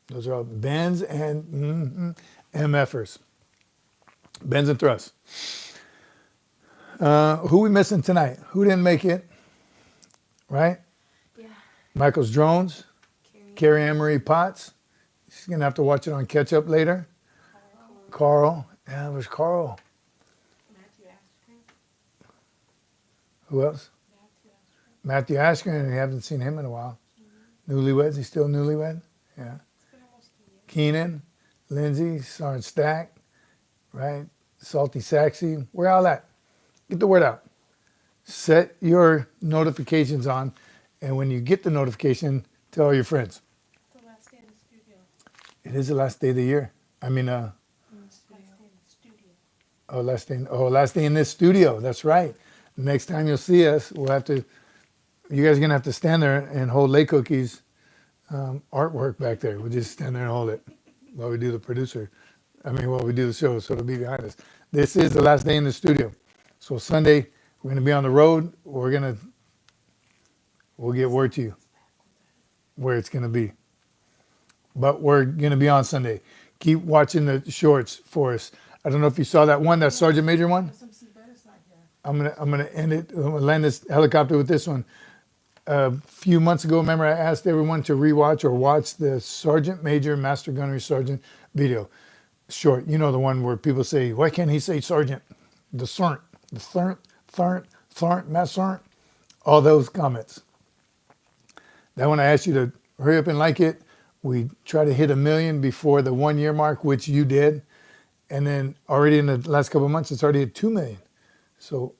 Those are all bends and MFers. Bends and thrusts. Who we missing tonight? Who didn't make it? Right? Yeah. Michael's Drones. Carrie Ann Marie Potts. She's going to have to watch it on catch up later. Carl. Yeah, it was Carl. Who else? Matthew Askren. We haven't seen him in a while. Newlyweds. He's still newlywed? Yeah. Keenan, Lindsay, Sergeant Stack, right? Salty Saxy. Where all at? Get the word out. Set your notifications on, and when you get the notification, tell all your friends. The last day in the studio. It is the last day of the year. I mean, Last day in the studio. last day in this studio. That's right. Next time you'll see us, we'll have to, you guys are going to have to stand there and hold Lay Cookie's artwork back there. We'll just stand there and hold it while we do the producer I mean, while we do the show, so it'll be behind us. This is the last day in the studio. So Sunday, we're going to be on the road. We'll get word to you where it's going to be. But we're going to be on Sunday. Keep watching the shorts for us. I don't know if you saw that one, that Sergeant Major one. SMC Bettis not here. I'm gonna end it. I'm gonna land this helicopter with this one. A few months ago, remember I asked everyone to rewatch or watch the Sergeant Major Master Gunnery Sergeant video. Short, you know, the one where people say, why can't he say Sergeant? The Sergeant, Master Sergeant, all those comments. That one I asked you to hurry up and like it. We try to hit 1 million before the 1 year mark, which you did. And then already in the last couple of months, it's already at 2 million. So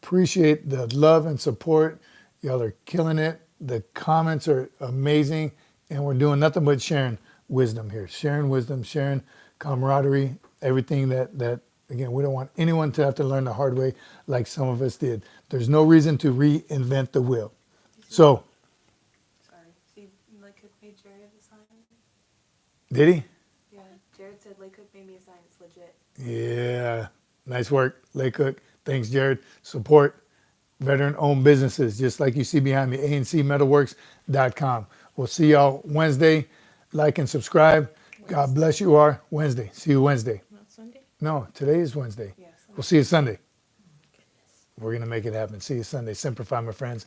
appreciate the love and support. Y'all are killing it. The comments are amazing. And we're doing nothing but sharing wisdom here. Sharing wisdom, sharing camaraderie, everything that again, we don't want anyone to have to learn the hard way like some of us did. There's no reason to reinvent the wheel. So, Sorry. See, Lake Cook made Jared a sign. did he? Yeah, Jared said Lake Cook made me a sign. It's legit. Yeah. Nice work, Lake Cook. Thanks, Jared. Support veteran-owned businesses, just like you see behind me, ancmetalworks.com. We'll see y'all Wednesday. Like and subscribe. God bless you all. Wednesday. See you Wednesday. Not Sunday? No, today is Wednesday. Yes. We'll see you Sunday. We're going to make it happen. See you Sunday. Semper Fi My Friends.